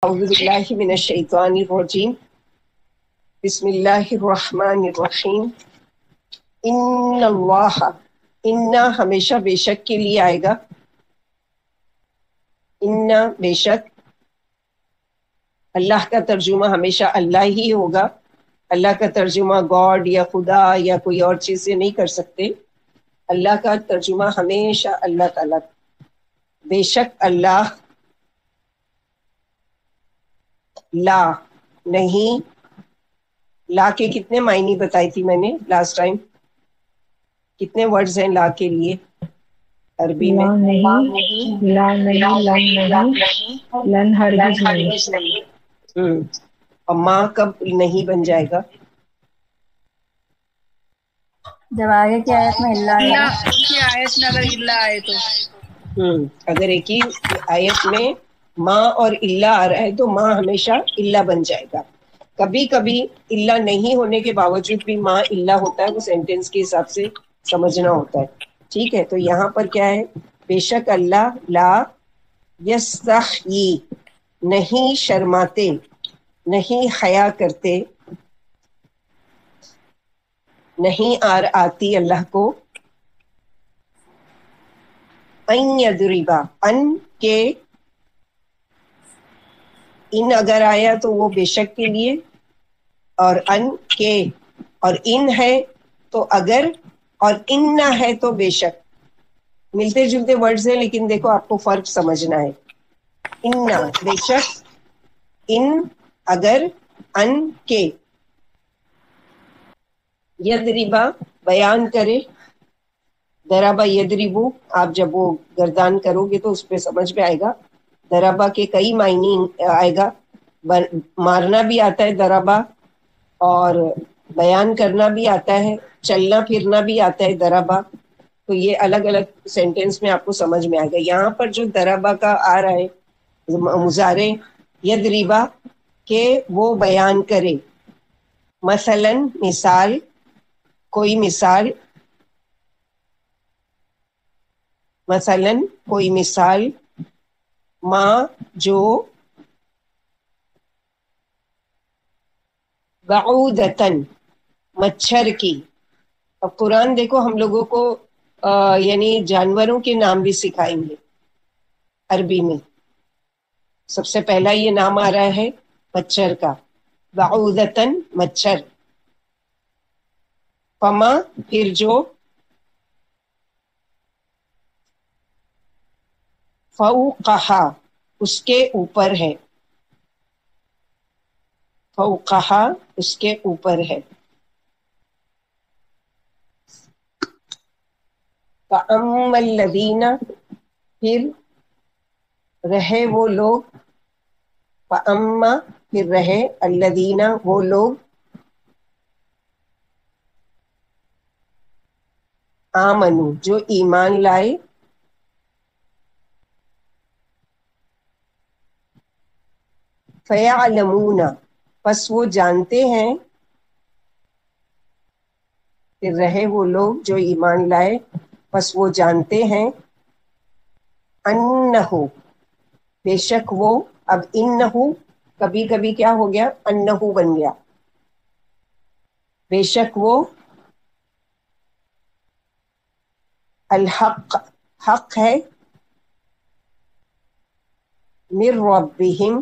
اعوذ باللہ من الشیطان الرجیم بسم اللہ الرحمن الرحیم ان اللہ انا ہمیشہ بے شک کے لیے آئے گا، انا بے شک، اللہ کا ترجمہ ہمیشہ اللہ ہی ہوگا. اللہ کا ترجمہ گاڈ یا خدا یا کوئی اور چیز سے نہیں کر سکتے. اللہ کا ترجمہ ہمیشہ اللہ تعالیٰ. بے شک اللہ، لا نہیں، لا کے کتنے معنی بتائی تھی میں نے لاسٹ ٹائم؟ کتنے ورڈز ہیں لا کے لیے عربی میں؟ لا نہیں، لا نہیں، لن نہیں، لن ہرگز نہیں. اور ماں کب نہیں بن جائے گا؟ جب آگے کی آیت میں اللہ آئے گا. کی آیت میں اگر اللہ آئے تو اگر ایک ہی آیت میں ماں اور اللہ آ رہا ہے تو ماں ہمیشہ اللہ بن جائے گا. کبھی کبھی اللہ نہیں ہونے کے باوجود بھی ماں اللہ ہوتا ہے، وہ سینٹینس کے حساب سے سمجھنا ہوتا ہے. ٹھیک ہے، تو یہاں پر کیا ہے؟ بے شک اللہ لا یستحیی، نہیں شرماتے، نہیں حیا کرتے، نہیں آتی اللہ کو، ان یضربا، ان کے، ان اگر آیا تو وہ بے شک کے لیے، اور ان کے، اور ان ہے تو اگر، اور ان نہ ہے تو بے شک. ملتے جلتے ورڈز ہیں لیکن دیکھو آپ کو فرق سمجھنا ہے. ان نہ بے شک، ان اگر، ان کے. یضربا بیان کرے، ضربا یضربو، آپ جب وہ گردان کرو گے تو اس پہ سمجھ میں آئے گا. ضربا کے کئی معنی آئے گا، مارنا بھی آتا ہے ضربا، اور بیان کرنا بھی آتا ہے، چلنا پھرنا بھی آتا ہے ضربا. تو یہ الگ الگ سینٹینس میں آپ کو سمجھ میں آئے گا. یہاں پر جو ضربا کا آ رہا ہے مضارع یضربا، کہ وہ بیان کرے. مثلا مثال، کوئی مثال، مثلا کوئی مثال، ماں جو، بعودتن مچھر کی. اب قرآن دیکھو ہم لوگوں کو یعنی جانوروں کے نام بھی سکھائیں گے عربی میں. سب سے پہلا یہ نام آ رہا ہے مچھر کا، بعودتن مچھر. فما پھر جو، فوقہا اس کے اوپر ہے، فوقہا اس کے اوپر ہے. فَأَمَّا الَّذِينَ پھر رہے وہ لوگ، فَأَمَّا پھر رہے، الَّذِينَ وہ لوگ، آمنو جو ایمان لائے، فَيَعْلَمُونَ پس وہ جانتے ہیں، پھر رہے وہ لوگ جو ایمان لائے پس وہ جانتے ہیں، انہو بے شک وہ. اب انہو کبھی کبھی کیا ہو گیا؟ انہو بن گیا. بے شک وہ، الحق حق ہے، من ربہم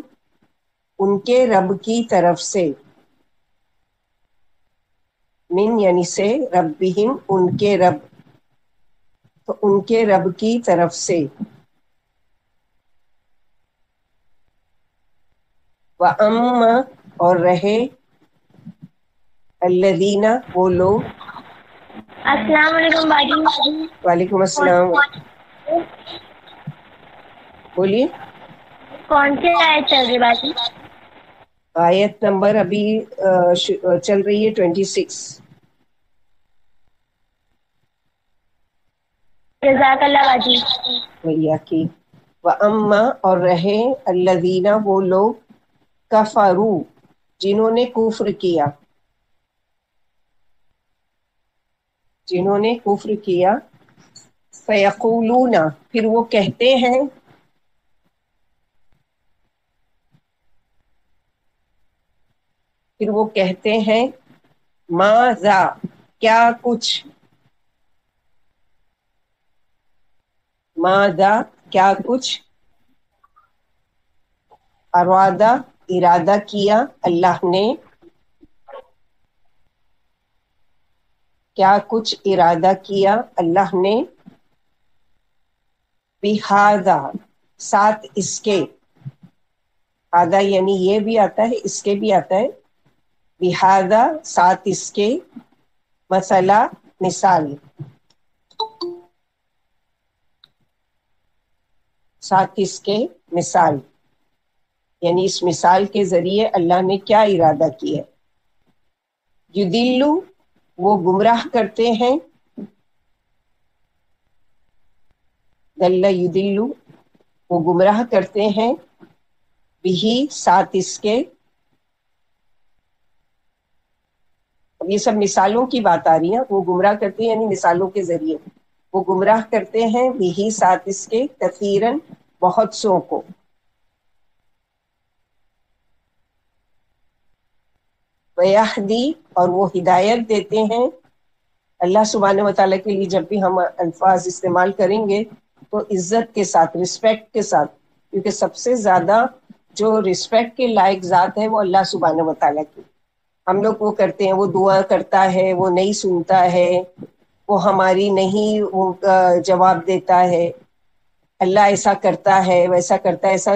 ان کے رب کی طرف سے، من یعنی سے، ربہم ان کے رب، تو ان کے رب کی طرف سے. وَأَمَّا اور رہے، الذین وہ لوگ. السلام علیکم باجی. وعلیکم السلام، بولیے. کون سی آیت چل رہی باجی؟ آیت نمبر ابھی چل رہی ہے 26. جزاک اللہ باجی. بھیا کی. وَأَمَّا اور رہے، الذین وہ لوگ، کفروا جنہوں نے کفر کیا، جنہوں نے کفر کیا، فیقولون پھر وہ کہتے ہیں، پھر وہ کہتے ہیں ماذا کیا کچھ، ماذا کیا کچھ، ارادہ ارادہ کیا اللہ نے، کیا کچھ ارادہ کیا اللہ نے، بہذا ساتھ اس کے، آدھا یعنی یہ بھی آتا ہے اس کے بھی آتا ہے، بہذا ساتھ اس کے، مسئلہ مثال، ساتھ اس کے مثال، یعنی اس مثال کے ذریعے اللہ نے کیا ارادہ کیا ہے۔ یدلو وہ گمراہ کرتے ہیں، دل یدلو وہ گمراہ کرتے ہیں، بھی ساتھ اس کے، اب یہ سب مثالوں کی بات آ رہی ہے، وہ گمراہ کرتے ہیں یعنی مثالوں کے ذریعے، وہ گمراہ کرتے ہیں بھی ساتھ اس کے، کثیرن بہت سو کو، ویہدی اور وہ ہدایت دیتے ہیں۔ اللہ سبحانہ و تعالیٰ کے لیے جب بھی ہم الفاظ استعمال کریں گے تو عزت کے ساتھ، رسپیکٹ کے ساتھ، کیونکہ سب سے زیادہ جو رسپیکٹ کے لائق ذات ہے وہ اللہ سبحانہ و تعالیٰ کی، ہم لوگ وہ کرتے ہیں، وہ دعا کرتا ہے، وہ نہیں سنتا ہے، وہ ہماری نہیں وہ جواب دیتا ہے، اللہ ایسا کرتا ہے ویسا کرتا ہے، ایسا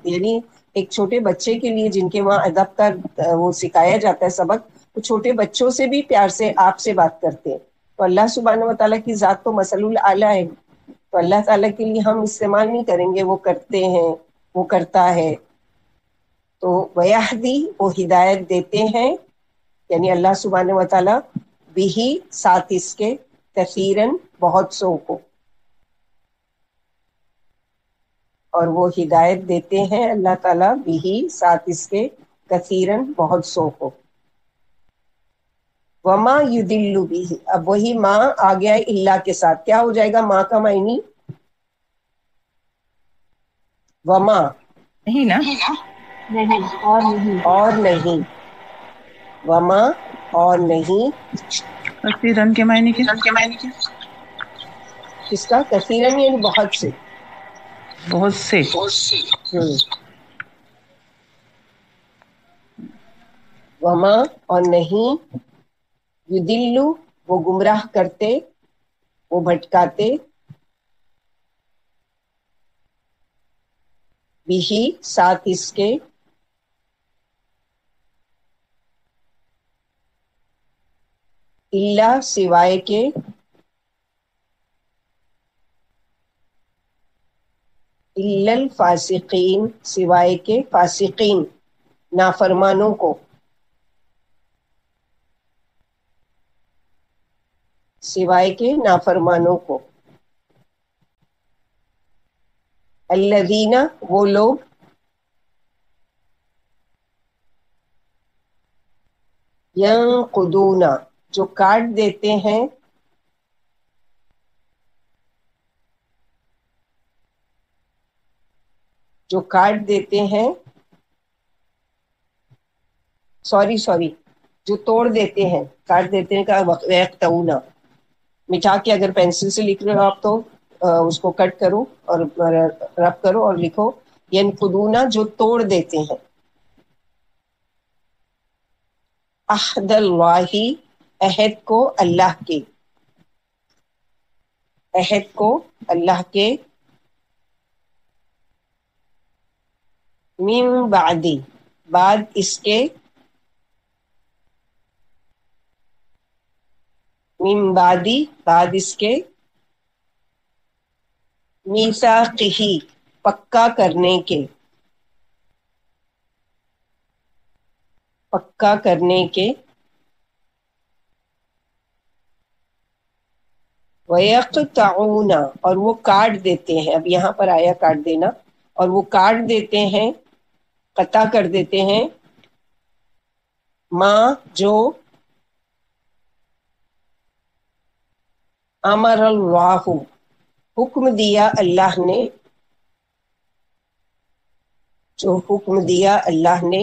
یعنی ایک چھوٹے بچے کے لیے جن کے وہاں ادب کا وہ سکھایا جاتا ہے سبق، وہ چھوٹے بچوں سے بھی پیار سے آپ سے بات کرتے ہیں، تو اللہ سبحانہ و تعالیٰ کی ذات تو مثل الاعلیٰ ہے، تو اللہ تعالیٰ کے لیے ہم استعمال نہیں کریں گے وہ کرتے ہیں، وہ کرتا ہے، تو ویہدی وہ ہدایت دیتے ہیں، یعنی اللہ سبحانہ و تعالیٰ بھی ساتھ اس کے، کثیرن بہت سو کو، اور وہ ہدایت دیتے ہیں اللہ تعالیٰ بھی ساتھ اس کے، کثیرن بہت سو کو۔ وما یدل بھی، اب وہی ماں آ گیا ہے اللہ کے ساتھ، کیا ہو جائے گا ماں کا معنی؟ وما نہیں نا، نہیں اور نہیں، اور نہیں، وما اور نہیں، کثیرن کے معنی کیا؟ کس کا؟ کثیرن یعنی بہت سے، بہت سے، وما اور نہیں، یدلو وہ گمراہ کرتے، وہ بھٹکاتے، بھی ساتھ اس کے، اللہ سوائے کے، الا الفاسقین سوائے کے فاسقین نافرمانوں کو، سوائے کے نافرمانوں کو، الذین وہ لوگ، ینقضون جو کاٹ دیتے ہیں، جو کاٹ دیتے ہیں، سوری جو توڑ دیتے ہیں، کاٹ دیتے ہیں کا ویقتعون، مٹا کے اگر پینسل سے لکھ رہے ہو آپ تو اس کو کٹ کرو اور رب کرو اور لکھو ینقضون جو توڑ دیتے ہیں، عہد اللہ عہد کو اللہ کے، عہد کو اللہ کے، من بعدی بعد اس کے، من بعدی بعد اس کے، میثاقہ پکا کرنے کے، پکا کرنے کے، وَيَقْطَعُونَ اور وہ کاٹ دیتے ہیں، اب یہاں پر آیا کاٹ دینا، اور وہ کاٹ دیتے ہیں، قطع کر دیتے ہیں، ماں جو امر اللہ حکم دیا اللہ نے، جو حکم دیا اللہ نے،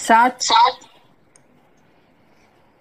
7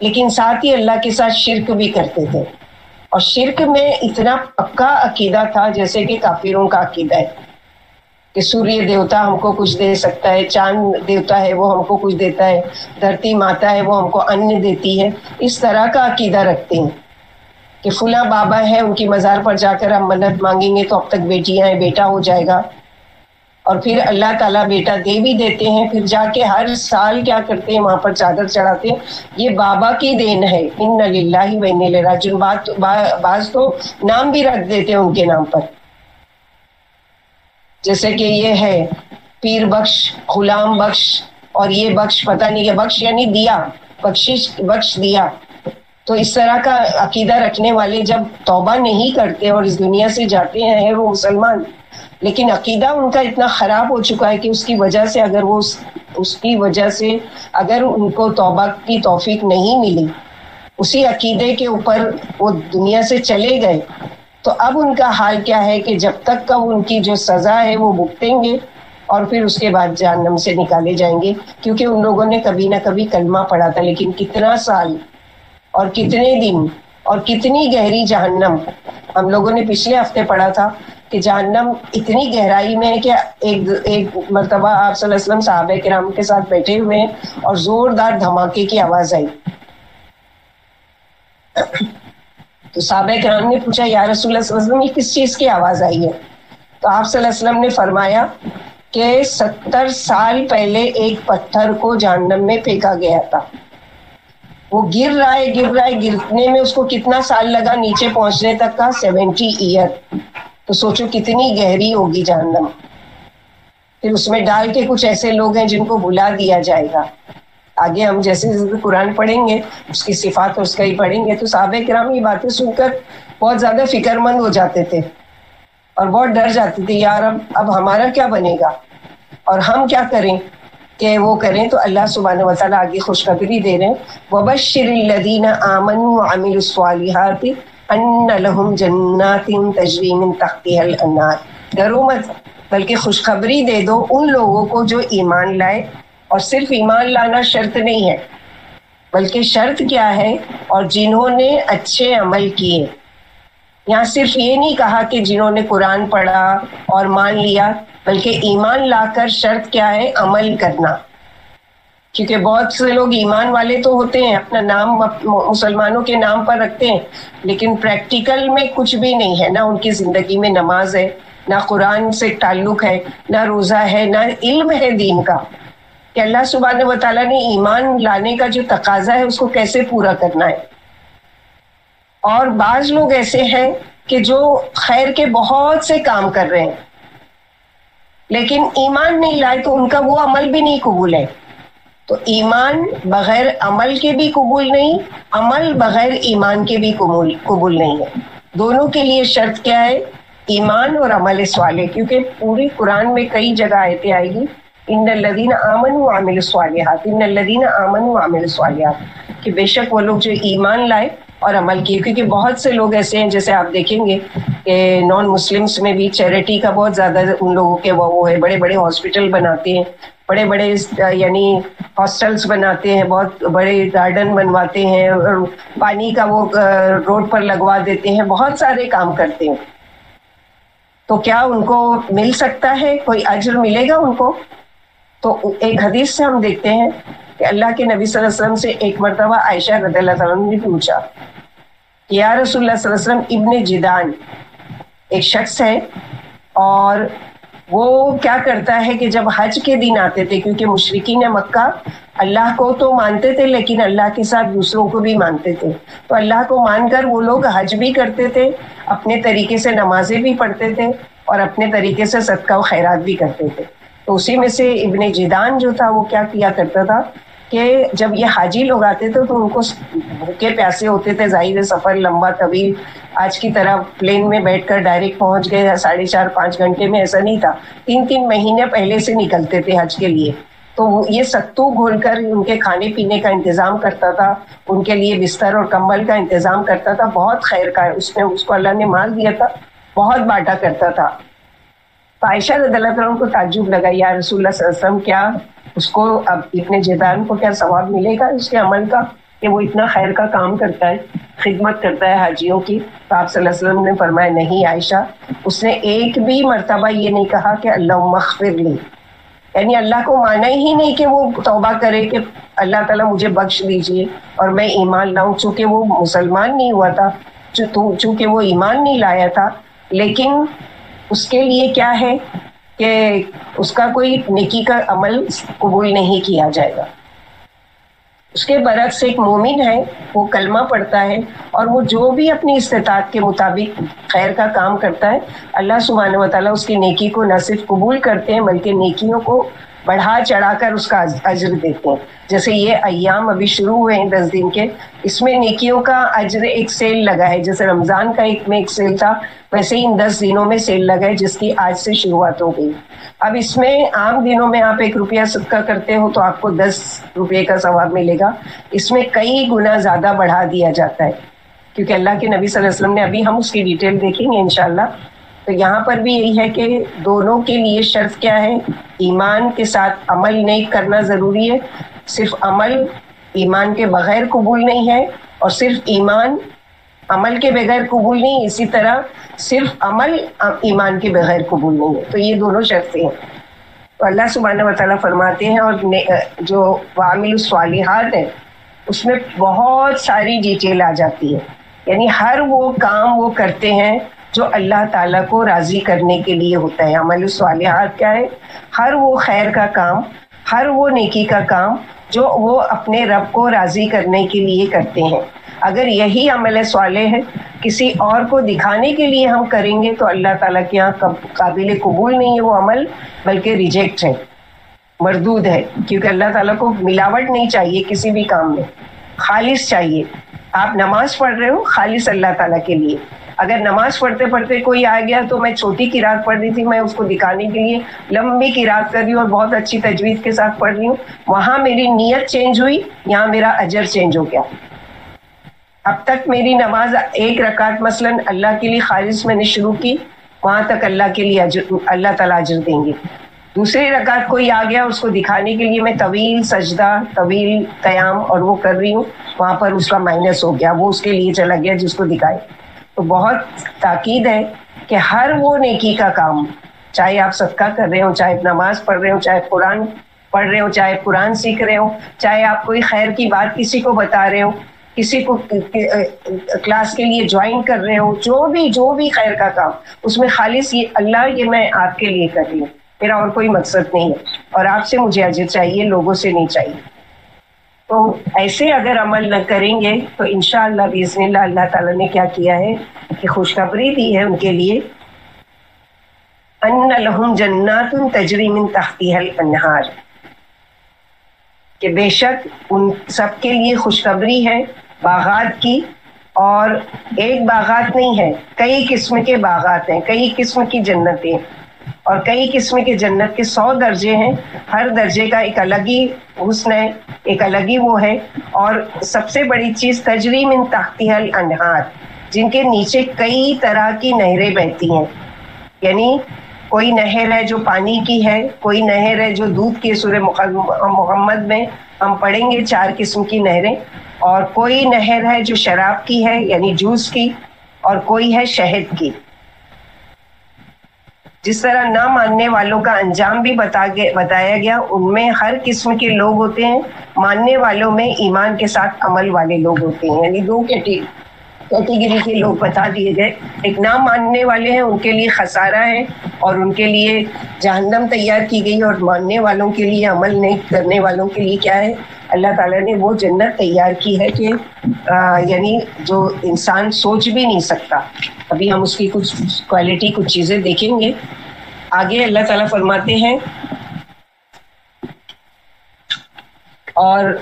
لیکن ساتھ ہی اللہ کے ساتھ شرک بھی کرتے تھے. اور شرک میں اتنا پکا عقیدہ تھا جیسے کہ کافروں کا عقیدہ ہے کہ سوریہ دیوتا ہم کو کچھ دے سکتا ہے، چاند دیوتا ہے وہ ہم کو کچھ دیتا ہے، دھرتی ماتا ہے وہ ہم کو ان دیتی ہے. اس طرح کا عقیدہ رکھتے ہیں کہ فلاں بابا ہے ان کی مزار پر جا کر ہم منت مانگیں گے تو اب تک بیٹیاں ہیں بیٹا ہو جائے گا. اور پھر اللہ تعالیٰ بیٹا دے بھی دیتے ہیں. پھر جا کے ہر سال کیا کرتے ہیں وہاں پر چادر چڑھاتے ہیں. یہ بابا کی دین ہے. ان للہ و انا الیہ راجعون. بعض تو نام بھی رکھ دیتے ہیں ان کے نام پر، جیسے کہ یہ ہے پیر بخش، غلام بخش، اور یہ بخش پتہ نہیں، یہ بخش یعنی دیا، بخشش بخش دیا. تو اس طرح کا عقیدہ رکھنے والے جب توبہ نہیں کرتے اور اس دنیا سے جاتے ہیں وہ مسلمان، لیکن عقیدہ ان کا اتنا خراب ہو چکا ہے کہ اس کی وجہ سے اگر وہ اس کی وجہ سے اگر ان کو توبہ کی توفیق نہیں ملی، اسی عقیدے کے اوپر وہ دنیا سے چلے گئے، تو اب ان کا حال کیا ہے کہ جب تک کا ان کی جو سزا ہے وہ بھگتیں گے اور پھر اس کے بعد جہنم سے نکالے جائیں گے. کیونکہ ان لوگوں نے کبھی نہ کبھی کلمہ پڑھا تھا، لیکن کتنا سال اور کتنے دن اور کتنی گہری جہنم. ہم لوگوں نے پچھلے ہفتے پڑھا تھا کہ جہنم اتنی گہرائی میں ہے کہ ایک مرتبہ آپ صلی اللہ علیہ وسلم صحابہ کرام کے ساتھ بیٹھے ہوئے ہیں اور زوردار دھماکے کی آواز آئی. تو صحابہ کرام نے پوچھا یا رسول اللہ صلی اللہ علیہ وسلم یہ کس چیز کی آواز آئی ہے؟ تو آپ صلی اللہ علیہ وسلم نے فرمایا کہ 70 سال پہلے ایک پتھر کو جہنم میں پھینکا گیا تھا، وہ گر رہا ہے گرنے میں اس کو کتنا سال لگا نیچے پہنچنے تک کا؟ 70 ایئر. تو سوچو کتنی گہری ہوگی جہنم. پھر اس میں ڈال کے کچھ ایسے لوگ ہیں جن کو بھلا دیا جائے گا. آگے ہم جیسے قرآن پڑھیں گے اس کی صفات اور اس کا ہی پڑھیں گے تو صحابہ کرام یہ باتیں سن کر بہت زیادہ فکر مند ہو جاتے تھے اور بہت ڈر جاتے تھے، یار اب ہمارا کیا بنے گا اور ہم کیا کریں کہ وہ کریں. تو اللہ سبحانہ وتعالیٰ آگے خوشخبری دے رہے ہیں وَبَشِّرِ الَّذِينَ آمَنُوا وَعَمِلُوا الصَّالِحَاتِ أَنَّ لَهُمْ جَنَّاتٍ تَجْرِي مِن تَحْتِهَا الْأَنْهَارُ. ڈرو مت بلکہ خوشخبری دے دو ان لوگوں کو جو ایمان لائے. اور صرف ایمان لانا شرط نہیں ہے بلکہ شرط کیا ہے؟ اور جنہوں نے اچھے عمل کیے. یہاں صرف یہ نہیں کہا کہ جنہوں نے قرآن پڑھا اور مان لیا، بلکہ ایمان لا کر شرط کیا ہے؟ عمل کرنا. کیونکہ بہت سے لوگ ایمان والے تو ہوتے ہیں، اپنا نام مسلمانوں کے نام پر رکھتے ہیں، لیکن پریکٹیکل میں کچھ بھی نہیں ہے. نہ ان کی زندگی میں نماز ہے، نہ قرآن سے تعلق ہے، نہ روزہ ہے، نہ علم ہے دین کا کہ اللہ سبحانہ و تعالیٰ نے ایمان لانے کا جو تقاضا ہے اس کو کیسے پورا کرنا ہے. اور بعض لوگ ایسے ہیں کہ جو خیر کے بہت سے کام کر رہے ہیں لیکن ایمان نہیں لائے تو ان کا وہ عمل بھی نہیں قبول ہے. تو ایمان بغیر عمل کے بھی قبول نہیں، عمل بغیر ایمان کے بھی قبول نہیں ہے. دونوں کے لیے شرط کیا ہے؟ ایمان اور عمل صالح. کیونکہ پوری قرآن میں کئی جگہ آیتیں آئے گی ان الذین آمنوا وعملوا الصالحات، ان الذین آمنوا وعملوا الصالحات، کہ بے شک وہ لوگ جو ایمان لائے اور عمل کیے. کیونکہ بہت سے لوگ ایسے ہیں جیسے آپ دیکھیں گے کہ نان مسلمس میں بھی چیریٹی کا بہت زیادہ ان لوگوں کے وہ ہے، بڑے بڑے ہاسپٹل بناتے ہیں، بڑے بڑے یعنی ہاسٹلس بناتے ہیں، بہت بڑے گارڈن بنواتے ہیں اور پانی کا وہ روڈ پر لگوا دیتے ہیں، بہت سارے کام کرتے ہیں. تو کیا ان کو مل سکتا ہے؟ کوئی اجر ملے گا ان کو؟ تو ایک حدیث سے ہم دیکھتے ہیں کہ اللہ کے نبی صلی اللہ علیہ وسلم سے ایک مرتبہ عائشہ رضی اللہ تعالیٰ عنہ نے پوچھا کہ یا رسول اللہ صلی اللہ علیہ وسلم، ابن جدان ایک شخص ہے اور وہ کیا کرتا ہے کہ جب حج کے دن آتے تھے، کیونکہ مشرکین مکہ اللہ کو تو مانتے تھے لیکن اللہ کے ساتھ دوسروں کو بھی مانتے تھے، تو اللہ کو مان کر وہ لوگ حج بھی کرتے تھے، اپنے طریقے سے نمازیں بھی پڑھتے تھے اور اپنے طریقے سے صدقہ و خیرات بھی کرتے تھے. تو اسی میں سے ابن جدان جو تھا وہ کیا کیا کرتا تھا کہ جب یہ حاجی لوگ آتے تھے تو ان کو بھوکے پیاسے ہوتے تھے، ظاہر سفر لمبا طویل، آج کی طرح پلین میں بیٹھ کر ڈائریکٹ پہنچ گئے 4.5-5 گھنٹے میں، ایسا نہیں تھا. 3 مہینے پہلے سے نکلتے تھے حج کے لیے. تو یہ ستو گھول کر ان کے کھانے پینے کا انتظام کرتا تھا، ان کے لیے بستر اور کمبل کا انتظام کرتا تھا. بہت خیر کا اس کو اللہ نے مال دیا تھا، بہت بانٹا کرتا تھا. تو عائشہ رضی اللہ عنہ کو تعجب لگا، یا رسول اللہ صلی اللہ علیہ وسلم کیا اس کو اب ابن جدان کو کیا ثواب ملے گا اس کے عمل کا؟ کہ وہ اتنا خیر کا کام کرتا ہے, خدمت کرتا ہے حاجیوں کی. تو آپ صلی اللہ علیہ وسلم نے فرمایا نہیں عائشہ, اس نے ایک بھی مرتبہ یہ نہیں کہا کہ اللہم اغفر لی, یعنی اللہ کو مانا ہی نہیں کہ وہ توبہ کرے کہ اللہ تعالیٰ مجھے بخش دیجئے اور میں ایمان لاؤں, چونکہ وہ مسلمان نہیں ہوا تھا, چونکہ وہ ایمان نہیں لایا تھا. لیکن اس کے لیے کیا ہے کہ اس کا کوئی نیکی کا عمل قبول نہیں کیا جائے گا. اس کے برعکس ایک مومن ہے, وہ کلمہ پڑھتا ہے اور وہ جو بھی اپنی استطاعت کے مطابق خیر کا کام کرتا ہے, اللہ سبحانہ و تعالیٰ اس کی نیکی کو نہ صرف قبول کرتے ہیں بلکہ نیکیوں کو بڑھا چڑھا کر اس کا اجر دیتے ہیں. جیسے یہ ایام ابھی شروع ہوئے ہیں 10 دن کے, اس میں نیکیوں کا اجر ایک سیل لگا ہے, جیسے رمضان کا ایک سیل تھا ویسے ہی ان 10 دنوں میں سیل لگا ہے جس کی آج سے شروعات ہو گئی. اب اس میں عام دنوں میں آپ 1 روپیہ صدقہ کرتے ہو تو آپ کو 10 روپے کا ثواب ملے گا, اس میں کئی گنا زیادہ بڑھا دیا جاتا ہے کیونکہ اللہ کے نبی صلی اللہ علیہ وسلم نے, ابھی ہم اس کی ڈیٹیل دیکھیں گے انشاءاللہ. تو یہاں پر بھی یہی ہے کہ دونوں کے لیے شرط کیا ہے, ایمان کے ساتھ عمل نیک کرنا ضروری ہے. صرف عمل ایمان کے بغیر قبول نہیں ہے, اور صرف ایمان عمل کے بغیر قبول نہیں, اسی طرح صرف عمل ایمان کے بغیر قبول نہیں ہے. تو یہ دونوں شرطیں ہیں. تو اللہ سبحانہ و تعالیٰ فرماتے ہیں, اور جو وعامل الصالحات ہے اس میں بہت ساری ڈیٹیل آ جاتی ہے, یعنی ہر وہ کام وہ کرتے ہیں جو اللہ تعالیٰ کو راضی کرنے کے لیے ہوتا ہے. عمل الصالحات کیا ہے؟ ہر وہ خیر کا کام, ہر وہ نیکی کا کام جو وہ اپنے رب کو راضی کرنے کے لیے کرتے ہیں. اگر یہی عمل صالح ہے کسی اور کو دکھانے کے لیے ہم کریں گے تو اللہ تعالیٰ کے یہاں قابل قبول نہیں ہے وہ عمل, بلکہ ریجیکٹ ہے, مردود ہے. کیونکہ اللہ تعالیٰ کو ملاوٹ نہیں چاہیے کسی بھی کام میں, خالص چاہیے. آپ نماز پڑھ رہے ہو خالص اللہ تعالیٰ کے لیے. اگر نماز پڑھتے پڑھتے کوئی آ گیا تو میں چھوٹی قرات پڑھ رہی تھی, میں اس کو دکھانے کے لیے لمبی قرات کر رہی ہوں اور بہت اچھی تجوید کے ساتھ پڑھ رہی ہوں, وہاں میری نیت چینج ہوئی, یہاں میرا اجر چینج ہو گیا. اب تک میری نماز 1 رکعت مثلاً اللہ کے لیے خالص میں نے شروع کی, وہاں تک اللہ کے لیے اللہ تعالیٰ اجر دیں گے. دوسری رکعت کوئی آ گیا, اس کو دکھانے کے لیے میں طویل سجدہ, طویل قیام اور وہ کر رہی ہوں, وہاں پر اس کا مائنس ہو گیا, وہ اس کے لیے چلا گیا جس کو دکھائے. تو بہت تاکید ہے کہ ہر وہ نیکی کا کام, چاہے آپ صدقہ کر رہے ہو, چاہے نماز پڑھ رہے ہو, چاہے قرآن پڑھ رہے ہو, چاہے قرآن سیکھ رہے ہو, چاہے آپ کوئی خیر کی بات کسی کو بتا رہے ہو, کسی کو کلاس کے لیے جوائن کر رہے ہو, جو بھی خیر کا کام, اس میں خالص یہ اللہ, یہ میں آپ کے لیے کر رہی ہوں, میرا اور کوئی مقصد نہیں ہے, اور آپ سے مجھے اجر چاہیے, لوگوں سے نہیں چاہیے. تو ایسے اگر عمل نہ کریں گے تو انشاءاللہ باذن اللہ اللہ تعالیٰ نے کیا کیا ہے کہ خوشخبری دی ہے ان کے لیے, ان لہم جنات تجری من تحتها الانہار, کہ بے شک ان سب کے لیے خوشخبری ہے باغات کی, اور ایک باغات نہیں ہے, کئی قسم کے باغات ہیں, کئی قسم کی جنتیں, اور کئی قسم کے جنت کے 100 درجے ہیں, ہر درجے کا ایک الگ ہی حسن ہے, ایک الگ ہی وہ ہے. اور سب سے بڑی چیز تجری من تحتها الانہار, جن کے نیچے کئی طرح کی نہریں بہتی ہیں. یعنی کوئی نہر ہے جو پانی کی ہے, کوئی نہر ہے جو دودھ کی, سورہ محمد میں ہم پڑھیں گے 4 قسم کی نہریں, اور کوئی نہر ہے جو شراب کی ہے یعنی جوس کی, اور کوئی ہے شہد کی. جس طرح نہ ماننے والوں کا انجام بھی بتایا گیا, ان میں ہر قسم کے لوگ ہوتے ہیں, ماننے والوں میں ایمان کے ساتھ عمل والے لوگ ہوتے ہیں, یعنی 2 کیٹیگری کے لوگ بتا دیے گئے. ایک نہ ماننے والے ہیں, ان کے لیے خسارہ ہے اور ان کے لیے جہنم تیار کی گئی, اور ماننے والوں کے لیے, عمل نہیں کرنے والوں کے لیے کیا ہے, اللہ تعالیٰ نے وہ جنت تیار کی ہے کہ یعنی جو انسان سوچ بھی نہیں سکتا. ابھی ہم اس کی کچھ کوالٹی, کچھ چیزیں دیکھیں گے. آگے اللہ تعالیٰ فرماتے ہیں, اور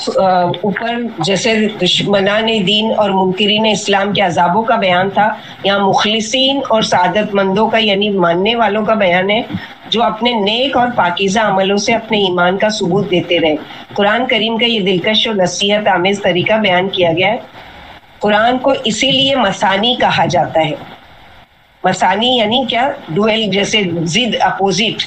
اوپر جیسے دشمنان دین اور منکرین اسلام کے عذابوں کا بیان تھا, یہاں مخلصین اور سعادت مندوں کا یعنی ماننے والوں کا بیان ہے جو اپنے نیک اور پاکیزہ عملوں سے اپنے ایمان کا ثبوت دیتے رہے. قرآن کریم کا یہ دلکش اور نصیحت آمیز طریقہ بیان کیا گیا ہے. قرآن کو اسی لیے مثانی کہا جاتا ہے. مثانی یعنی کیا, ڈویل, جیسے ضد, اپوزٹ,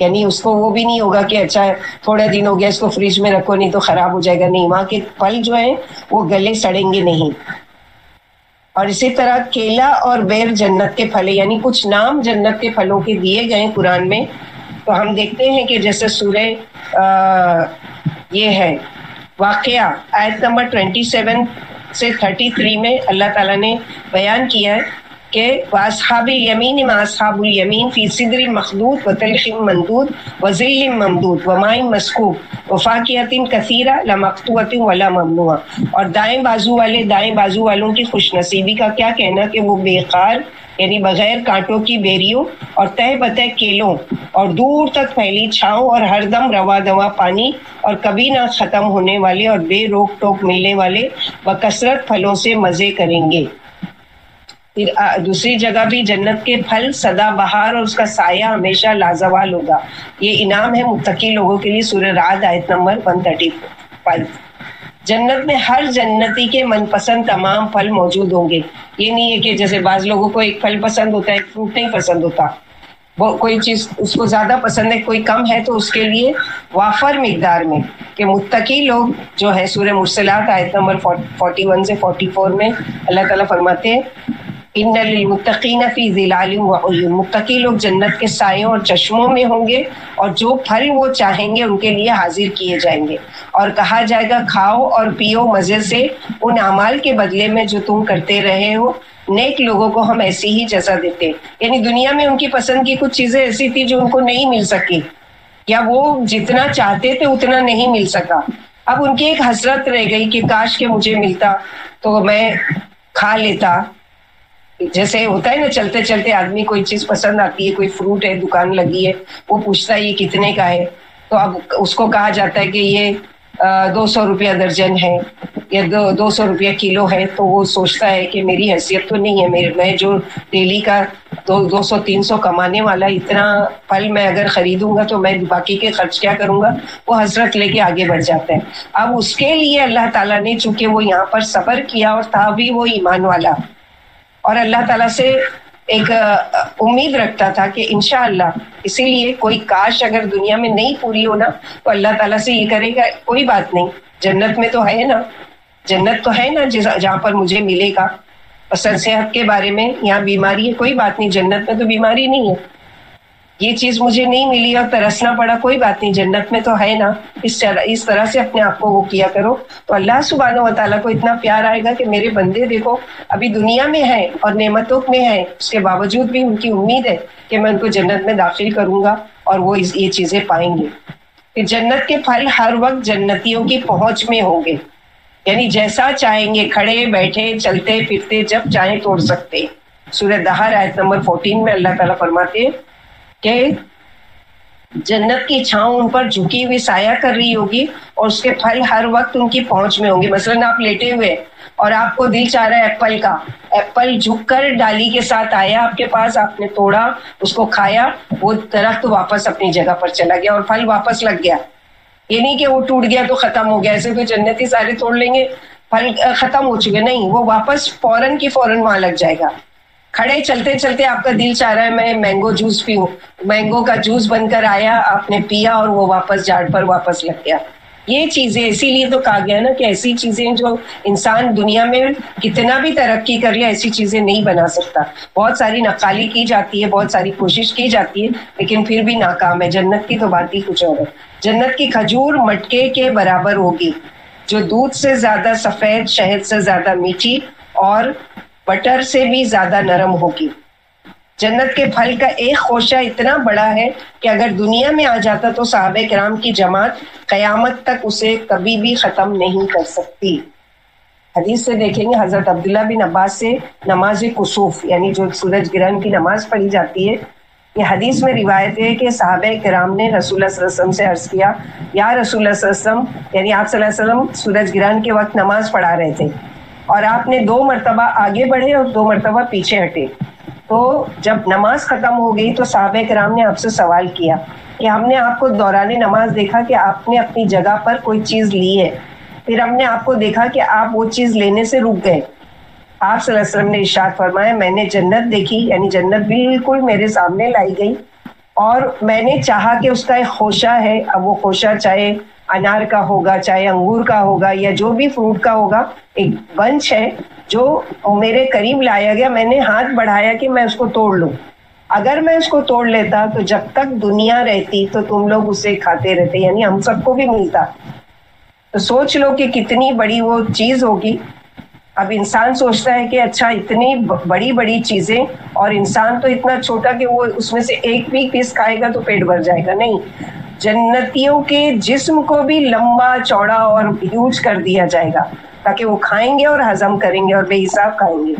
یعنی اس کو وہ بھی نہیں ہوگا کہ اچھا تھوڑے دن ہو گیا اس کو فریج میں رکھو نہیں تو خراب ہو جائے گا، نہیں، وہاں کے پھل جو ہیں وہ گلے سڑیں گے نہیں۔ اور اسی طرح کیلا اور بیر جنت کے پھل، یعنی کچھ نام جنت کے پھلوں کے دیے گئے قرآن میں۔ تو ہم دیکھتے ہیں کہ جیسے سورہ یہ ہے واقعہ آیت نمبر 27 سے 33 میں اللہ تعالیٰ نے بیان کیا ہے کہ وَأَصْحَابِ الْيَمِينِ مَا أَصْحَابُ الْيَمِينِ فِي سِدْرٍ مَخْضُودٍ وَطَلْحٍ مَنْضُودٍ وَظِلٍّ مَمْدُودٍ وَمَاءٍ مَسْكُوبٍ وَفَاكِهَةٍ كَثِيرَةٍ لَمَقْطُوعَةٍ وَلَا مَمْنُوعَةٍ۔ اور دائیں بازو والوں کی خوش نصیبی کا کیا کہنا کہ وہ بے قار یعنی بغیر کانٹوں کی بیریوں اور تہ بتہ کیلوں اور دور تک پھیلی چھاؤں اور ہر دم روا دوا پانی اور کبھی نہ ختم ہونے والے اور بے روک ٹوک ملنے والے بکثرت پھلوں سے مزے کریں گے۔ پھر دوسری جگہ بھی جنت کے پھل سدا بہار اور اس کا سایہ ہمیشہ لازوال ہوگا، یہ انعام ہے متقی لوگوں کے لیے، سورہ رعد آیت نمبر 135۔ جنت میں ہر جنتی کے من پسند تمام پھل موجود ہوں گے، یہ نہیں ہے کہ جیسے بعض لوگوں کو ایک پھل پسند ہوتا ہے ایک فروٹ نہیں پسند ہوتا، وہ کوئی چیز اس کو زیادہ پسند ہے کوئی کم ہے تو اس کے لیے وافر مقدار میں، کہ متقی لوگ جو ہے سورہ مرسلات آیت نمبر 41 سے 44 میں اللہ تعالیٰ فرماتے ہیں ان للمتقین فی ظلال وعیون، متقی لوگ جنت کے سایوں اور چشموں میں ہوں گے اور جو پھل وہ چاہیں گے ان کے لیے حاضر کیے جائیں گے، اور کہا جائے گا کھاؤ اور پیو مزے سے ان اعمال کے بدلے میں جو تم کرتے رہے ہو، نیک لوگوں کو ہم ایسی ہی جزا دیتے۔ یعنی دنیا میں ان کی پسند کی کچھ چیزیں ایسی تھی جو ان کو نہیں مل سکی یا وہ جتنا چاہتے تھے اتنا نہیں مل سکا، اب ان کی ایک حسرت رہ گئی کہ کاش کہ مجھے ملتا تو میں کھا لیتا۔ جیسے ہوتا ہے نا چلتے چلتے آدمی کوئی چیز پسند آتی ہے، کوئی فروٹ ہے دکان لگی ہے، وہ پوچھتا ہے یہ کتنے کا ہے، تو اب اس کو کہا جاتا ہے کہ یہ 200 روپیہ درجن ہے یا 200 روپیہ کلو ہے، تو وہ سوچتا ہے کہ میری حیثیت تو نہیں ہے، میں جو ڈیلی کا 200-300 کمانے والا اتنا پھل میں اگر خریدوں گا تو میں باقی کے خرچ کیا کروں گا، وہ حسرت لے کے آگے بڑھ جاتا ہے۔ اب اس کے لیے اللہ تعالیٰ نے چونکہ وہ یہاں پر صبر کیا اور تھا بھی وہ ایمان والا اور اللہ تعالیٰ سے ایک امید رکھتا تھا کہ انشاءاللہ، اسی لیے کوئی کاش اگر دنیا میں نہیں پوری ہونا تو اللہ تعالیٰ سے یہ کرے گا کوئی بات نہیں، جنت میں تو ہے نا، جنت تو ہے نا جہاں پر مجھے ملے گا۔ اصل صحت کے بارے میں یہاں بیماری ہے کوئی بات نہیں، جنت میں تو بیماری نہیں ہے، یہ چیز مجھے نہیں ملی اور ترسنا پڑا کوئی بات نہیں، جنت میں تو ہے نا۔ اس طرح سے اپنے آپ کو وہ کیا کرو تو اللہ سبحانہ و تعالیٰ کو اتنا پیار آئے گا کہ میرے بندے دیکھو ابھی دنیا میں ہیں اور نعمتوں میں ہیں، اس کے باوجود بھی ان کی امید ہے کہ میں ان کو جنت میں داخل کروں گا اور وہ یہ چیزیں پائیں گے۔ کہ جنت کے پھل ہر وقت جنتیوں کی پہنچ میں ہوں گے، یعنی جیسا چاہیں گے کھڑے بیٹھے چلتے پھرتے جب چاہیں توڑ سکتے۔ سورہ دہر آیت نمبر 14 میں اللہ تعالیٰ فرماتے ہیں کہ جنت کی چھاؤں ان پر جھکی ہوئی سایہ کر رہی ہوگی اور اس کے پھل ہر وقت ان کی پہنچ میں ہوں گے۔ مثلاً آپ لیٹے ہوئے اور آپ کو دل چاہ رہا ہے ایپل کا، ایپل جھک کر ڈالی کے ساتھ آیا آپ کے پاس، آپ نے توڑا اس کو کھایا، وہ درخت واپس اپنی جگہ پر چلا گیا اور پھل واپس لگ گیا۔ یہ نہیں کہ وہ ٹوٹ گیا تو ختم ہو گیا، ایسے تو جنتی سارے توڑ لیں گے پھل ختم ہو چکے، نہیں، وہ واپس فوراً کی فوراً وہاں لگ جائے گا۔ کھڑے چلتے چلتے آپ کا دل چاہ رہا ہے میں مینگو جوس پیوں، مینگو کا جوس بن کر آیا، آپ نے پیا اور وہ واپس جاڑ پر واپس لگ گیا۔ یہ چیزیں اسی لیے تو کہا گیا نا کہ ایسی چیزیں جو انسان دنیا میں کتنا بھی ترقی کر لے ایسی چیزیں نہیں بنا سکتا، بہت ساری نقالی کی جاتی ہے، بہت ساری کوشش کی جاتی ہے لیکن پھر بھی ناکام ہے۔ جنت کی تو بات ہی کچھ اور ہے۔ جنت کی کھجور مٹکے کے برابر ہوگی جو دودھ سے زیادہ سفید، شہد سے زیادہ میٹھی اور بٹر سے بھی زیادہ نرم ہوگی۔ جنت کے پھل کا ایک خوشہ اتنا بڑا ہے کہ اگر دنیا میں آ جاتا تو صحابہ کرام کی جماعت قیامت تک اسے کبھی بھی ختم نہیں کر سکتی۔ حدیث سے دیکھیں گے حضرت عبداللہ بن عباس سے نماز کسوف یعنی جو سورج گرہن کی نماز پڑھی جاتی ہے، یہ حدیث میں روایت ہے کہ صحابہ کرام نے رسول اللہ صلی اللہ علیہ وسلم سے عرض کیا، یا رسول اللہ صلی اللہ علیہ وسلم، یعنی آپ صلی اللہ علیہ وسلم سورج گرہن کے وقت نماز پڑھا رہے تھے اور آپ نے 2 مرتبہ آگے بڑھے اور 2 مرتبہ پیچھے ہٹے، تو جب نماز ختم ہو گئی تو صحابہ کرام نے آپ سے سوال کیا کہ ہم نے آپ کو دوران نماز دیکھا کہ آپ نے اپنی جگہ پر کوئی چیز لی ہے، پھر ہم نے آپ کو دیکھا کہ آپ وہ چیز لینے سے رک گئے۔ آپ صلی اللہ علیہ وسلم نے ارشاد فرمایا میں نے جنت دیکھی، یعنی جنت بالکل میرے سامنے لائی گئی اور میں نے چاہا کہ اس کا ایک خوشہ ہے، اب وہ خوشہ چاہے انار کا ہوگا، چاہے انگور کا ہوگا، یا جو بھی فروٹ کا ہوگا، ایک بنچ ہے جو میرے قریب لایا گیا، میں نے ہاتھ بڑھایا کہ میں اس کو توڑ لوں. اگر میں اس کو توڑ لیتا تو جب تک دنیا رہتی تو تم لوگ اسے کھاتے رہتے، یعنی ہم سب کو بھی ملتا. تو سوچ لو کہ کتنی بڑی وہ چیز ہوگی. اب انسان سوچتا ہے کہ اچھا اتنی بڑی بڑی چیزیں، اور انسان تو اتنا چھوٹا کہ وہ اس میں سے ایک بھی پیس کھائے گا تو پیٹ بھر جائے گا. نہیں، جنتیوں کے جسم کو بھی لمبا چوڑا اور ہیوج کر دیا جائے گا تاکہ وہ کھائیں گے اور ہضم کریں گے اور بے حساب کھائیں گے.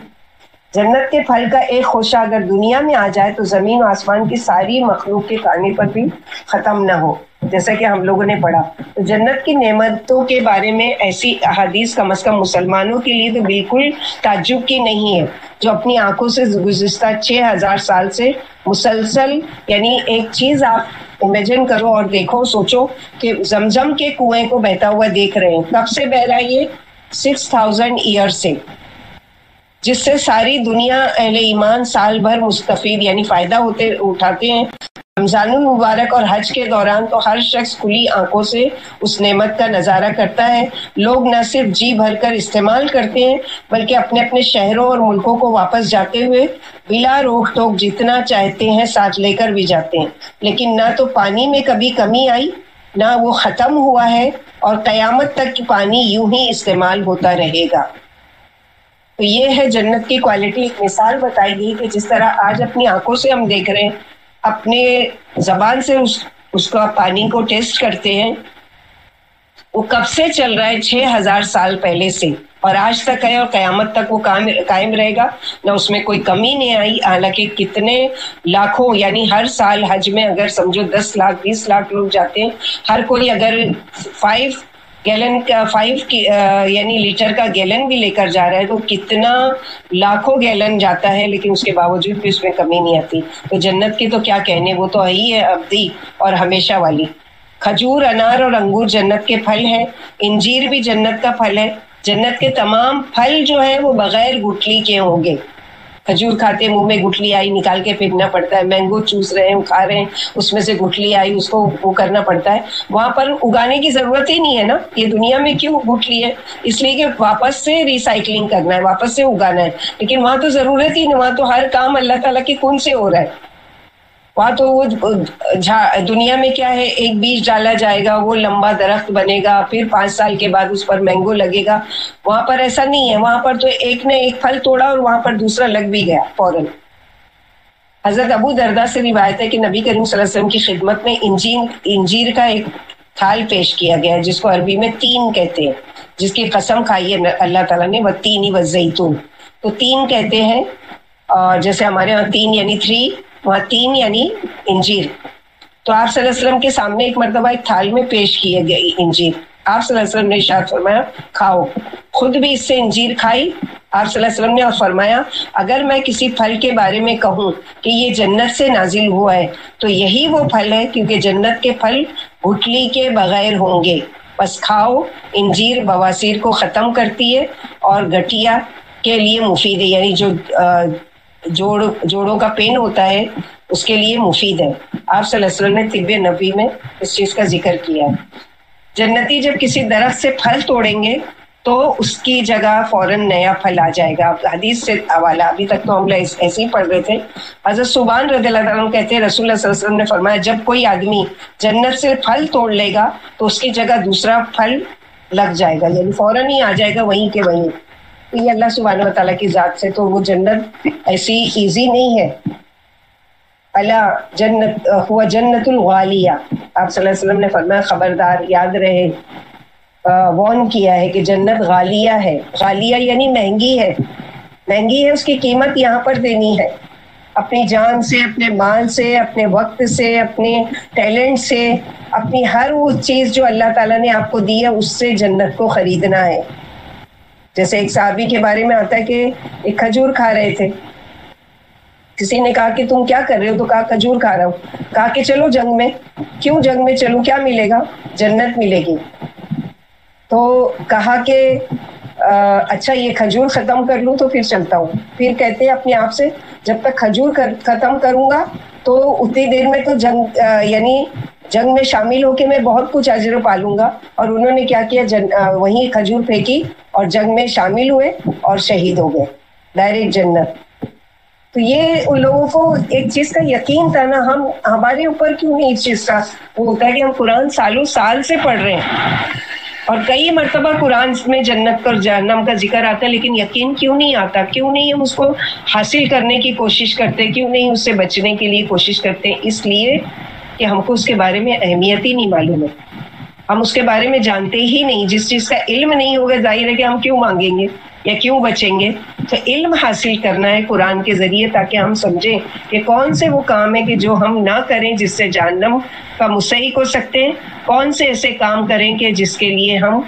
جنت کے پھل کا ایک خوشہ اگر دنیا میں آ جائے تو زمین و آسمان کی ساری مخلوق کے کھانے پر بھی ختم نہ ہو، جیسا کہ ہم لوگوں نے پڑھا. تو جنت کی نعمتوں کے بارے میں ایسی احادیث کم از کم مسلمانوں کے لیے تو بالکل تعجب کی نہیں ہے، جو اپنی آنکھوں سے گزشتہ 6000 سال سے مسلسل، یعنی ایک چیز آپ امیجن کرو اور دیکھو، سوچو کہ زمزم کے کنویں کو بہتا ہوا دیکھ رہے ہیں. کب سے بہ رہا ہے یہ؟ 6000 ایئر سے، جس سے ساری دنیا اہل ایمان سال بھر مستفید یعنی فائدہ اٹھاتے ہیں. رمضان المبارک اور حج کے دوران تو ہر شخص کھلی آنکھوں سے اس نعمت کا نظارہ کرتا ہے. لوگ نہ صرف جی بھر کر استعمال کرتے ہیں بلکہ اپنے اپنے شہروں اور ملکوں کو واپس جاتے ہوئے بلا روک ٹوک جتنا چاہتے ہیں ساتھ لے کر بھی جاتے ہیں. لیکن نہ تو پانی میں کبھی کمی آئی، نہ وہ ختم ہوا ہے، اور قیامت تک پانی یوں ہی استعمال ہوتا رہے گا. تو یہ ہے جنت کی کوالٹی. ایک مثال بتائی گئی کہ جس طرح آج اپنی آنکھوں سے ہم دیکھ رہے ہیں، اپنے زبان سے اس کا پانی کو ٹیسٹ کرتے ہیں، وہ کب سے چل رہا ہے؟ 6000 سال پہلے سے، اور آج تک ہے اور قیامت تک وہ قائم رہے گا. نہ اس میں کوئی کمی نہیں آئی. حالانکہ کتنے لاکھوں، یعنی ہر سال حج میں اگر سمجھو 10 لاکھ 20 لاکھ لوگ جاتے ہیں، ہر کوئی اگر 5 گیلن کا 5 یعنی لیٹر کا گیلن بھی لے کر جا رہا ہے تو کتنا لاکھوں گیلن جاتا ہے، لیکن اس کے باوجود بھی اس میں کمی نہیں آتی. تو جنت کی تو کیا کہنے، وہ تو ہی ہے ابدی اور ہمیشہ والی. کھجور، انار اور انگور جنت کے پھل ہیں. انجیر بھی جنت کا پھل ہے. جنت کے تمام پھل جو ہیں وہ بغیر گٹلی کے ہوں گے. کھجور کھاتے منہ میں گٹلی آئی نکال کے پھینکنا پڑتا ہے. مینگو چوس رہے ہیں کھا رہے ہیں، اس میں سے گٹلی آئی اس کو وہ کرنا پڑتا ہے. وہاں پر اگانے کی ضرورت ہی نہیں ہے نا. یہ دنیا میں کیوں گٹلی ہے؟ اس لیے کہ واپس سے ریسائکلنگ کرنا ہے، واپس سے اگانا ہے. لیکن وہاں تو ضرورت ہی نہیں، وہاں تو ہر کام اللہ تعالیٰ کی کن سے ہو رہا ہے. وہاں تو وہ دنیا میں کیا ہے، ایک بیج ڈالا جائے گا، وہ لمبا درخت بنے گا، پھر 5 سال کے بعد اس پر مینگو لگے گا. وہاں پر ایسا نہیں ہے. وہاں پر تو ایک نے ایک پھل توڑا اور وہاں پر دوسرا لگ بھی گیا فوراً. حضرت ابو درداء سے روایت ہے کہ نبی کریم صلی اللہ علیہ وسلم کی خدمت میں انجیر کا ایک تھال پیش کیا گیا ہے، جس کو عربی میں تین کہتے ہیں، جس کی قسم کھائی ہے اللہ تعالیٰ نے، والتین والزیتون. تو تین کہتے ہیں، اور جیسے ہمارے یہاں 3 یعنی 3، وہاں 3 یعنی انجیر. تو آپ صلی اللہ علیہ وسلم کے سامنے ایک مرتبہ ایک تھال میں پیش کیے گئے انجیر. آپ صلی اللہ علیہ وسلم نے ارشاد فرمایا کھاؤ. خود بھی اس سے انجیر کھائی آپ صلی اللہ علیہ وسلم نے، اور فرمایا اگر میں کسی پھل کے بارے میں کہوں کہ یہ جنت سے نازل ہوا ہے تو یہی وہ پھل ہے، کیونکہ جنت کے پھل گٹلی کے بغیر ہوں گے. بس کھاؤ. انجیر بواسیر کو ختم کرتی ہے اور گٹھیا کے لیے مفید ہے، یعنی جو جوڑوں کا پین ہوتا ہے اس کے لیے مفید ہے. آپ صلی اللہ علیہ وسلم نے طب نبوی میں اس چیز کا ذکر کیا ہے. جنتی جب کسی درخت سے پھل توڑیں گے تو اس کی جگہ فوراً نیا پھل آ جائے گا. حدیث سے حوالہ، ابھی تک تو ہم لوگ ایسے ہی پڑھ رہے تھے. حضرت صوبان رضی اللہ تعالیٰ عنہ کہتے ہیں رسول اللہ صلی اللہ علیہ وسلم نے فرمایا جب کوئی آدمی جنت سے پھل توڑ لے گا تو اس کی جگہ دوسرا پھل لگ جائے گا، یعنی فوراً ہی آ جائے گا وہیں کے وہیں. یہ اللہ سبحانہ وتعالیٰ کی ذات سے. تو وہ جنت ایسی ایزی نہیں ہے. اللہ جنت ہوا جنت الغالیہ. آپ صلی اللہ علیہ وسلم نے فرمایا خبردار، یاد رہے، وارن کیا ہے کہ جنت غالیہ ہے. غالیہ یعنی مہنگی ہے. مہنگی ہے، اس کی قیمت یہاں پر دینی ہے. اپنی جان سے، اپنے مال سے، اپنے وقت سے، اپنے ٹیلنٹ سے، اپنی ہر وہ چیز جو اللہ تعالیٰ نے آپ کو دی ہے اس سے جنت کو خریدنا ہے. جیسے ایک صحابی کے بارے میں آتا ہے کہ ایک کھجور کھا رہے تھے. کسی نے کہا کہ تم کیا کر رہے ہو؟ تو کہا کھجور کھا رہا ہوں. کہا کہ چلو جنگ میں. کیوں جنگ میں چلوں؟ کیا ملے گا؟ جنت ملے گی. تو کہا کہ اچھا یہ کھجور ختم کر لوں تو پھر چلتا ہوں. پھر کہتے ہیں اپنے آپ سے جب تک کھجور ختم کروں گا تو اتنی دیر میں تو یعنی جنگ میں شامل ہو کے میں بہت کچھ اجر پالوں گا. اور انہوں نے کیا کیا, وہیں کھجور پھینکی اور جنگ میں شامل ہوئے اور شہید ہو گئے, ڈائریکٹ جنت. تو یہ ان لوگوں کو ایک چیز کا یقین تھا نا, ہمارے اوپر کیوں نہیں اس چیز کا وہ ہوتا ہے کہ ہم قرآن سالوں سال سے پڑھ رہے ہیں اور کئی مرتبہ قرآن میں جنت اور جہنم کا ذکر آتا ہے, لیکن یقین کیوں نہیں آتا, کیوں نہیں ہم اس کو حاصل کرنے کی کوشش کرتے, کیوں نہیں اس سے بچنے کے لیے کوشش کرتے؟ اس لیے کہ ہم کو اس کے بارے میں اہمیت ہی نہیں معلوم ہے, ہم اس کے بارے میں جانتے ہی نہیں. جس چیز کا علم نہیں ہوگا ظاہر ہے کہ ہم کیوں مانگیں گے یا کیوں بچیں گے. تو علم حاصل کرنا ہے قرآن کے ذریعے, تاکہ ہم سمجھیں کہ کون سے وہ کام ہے کہ جو ہم نہ کریں جس سے جہنم کا مستحق ہو سکتے ہیں, کون سے ایسے کام کریں کہ جس کے لیے ہم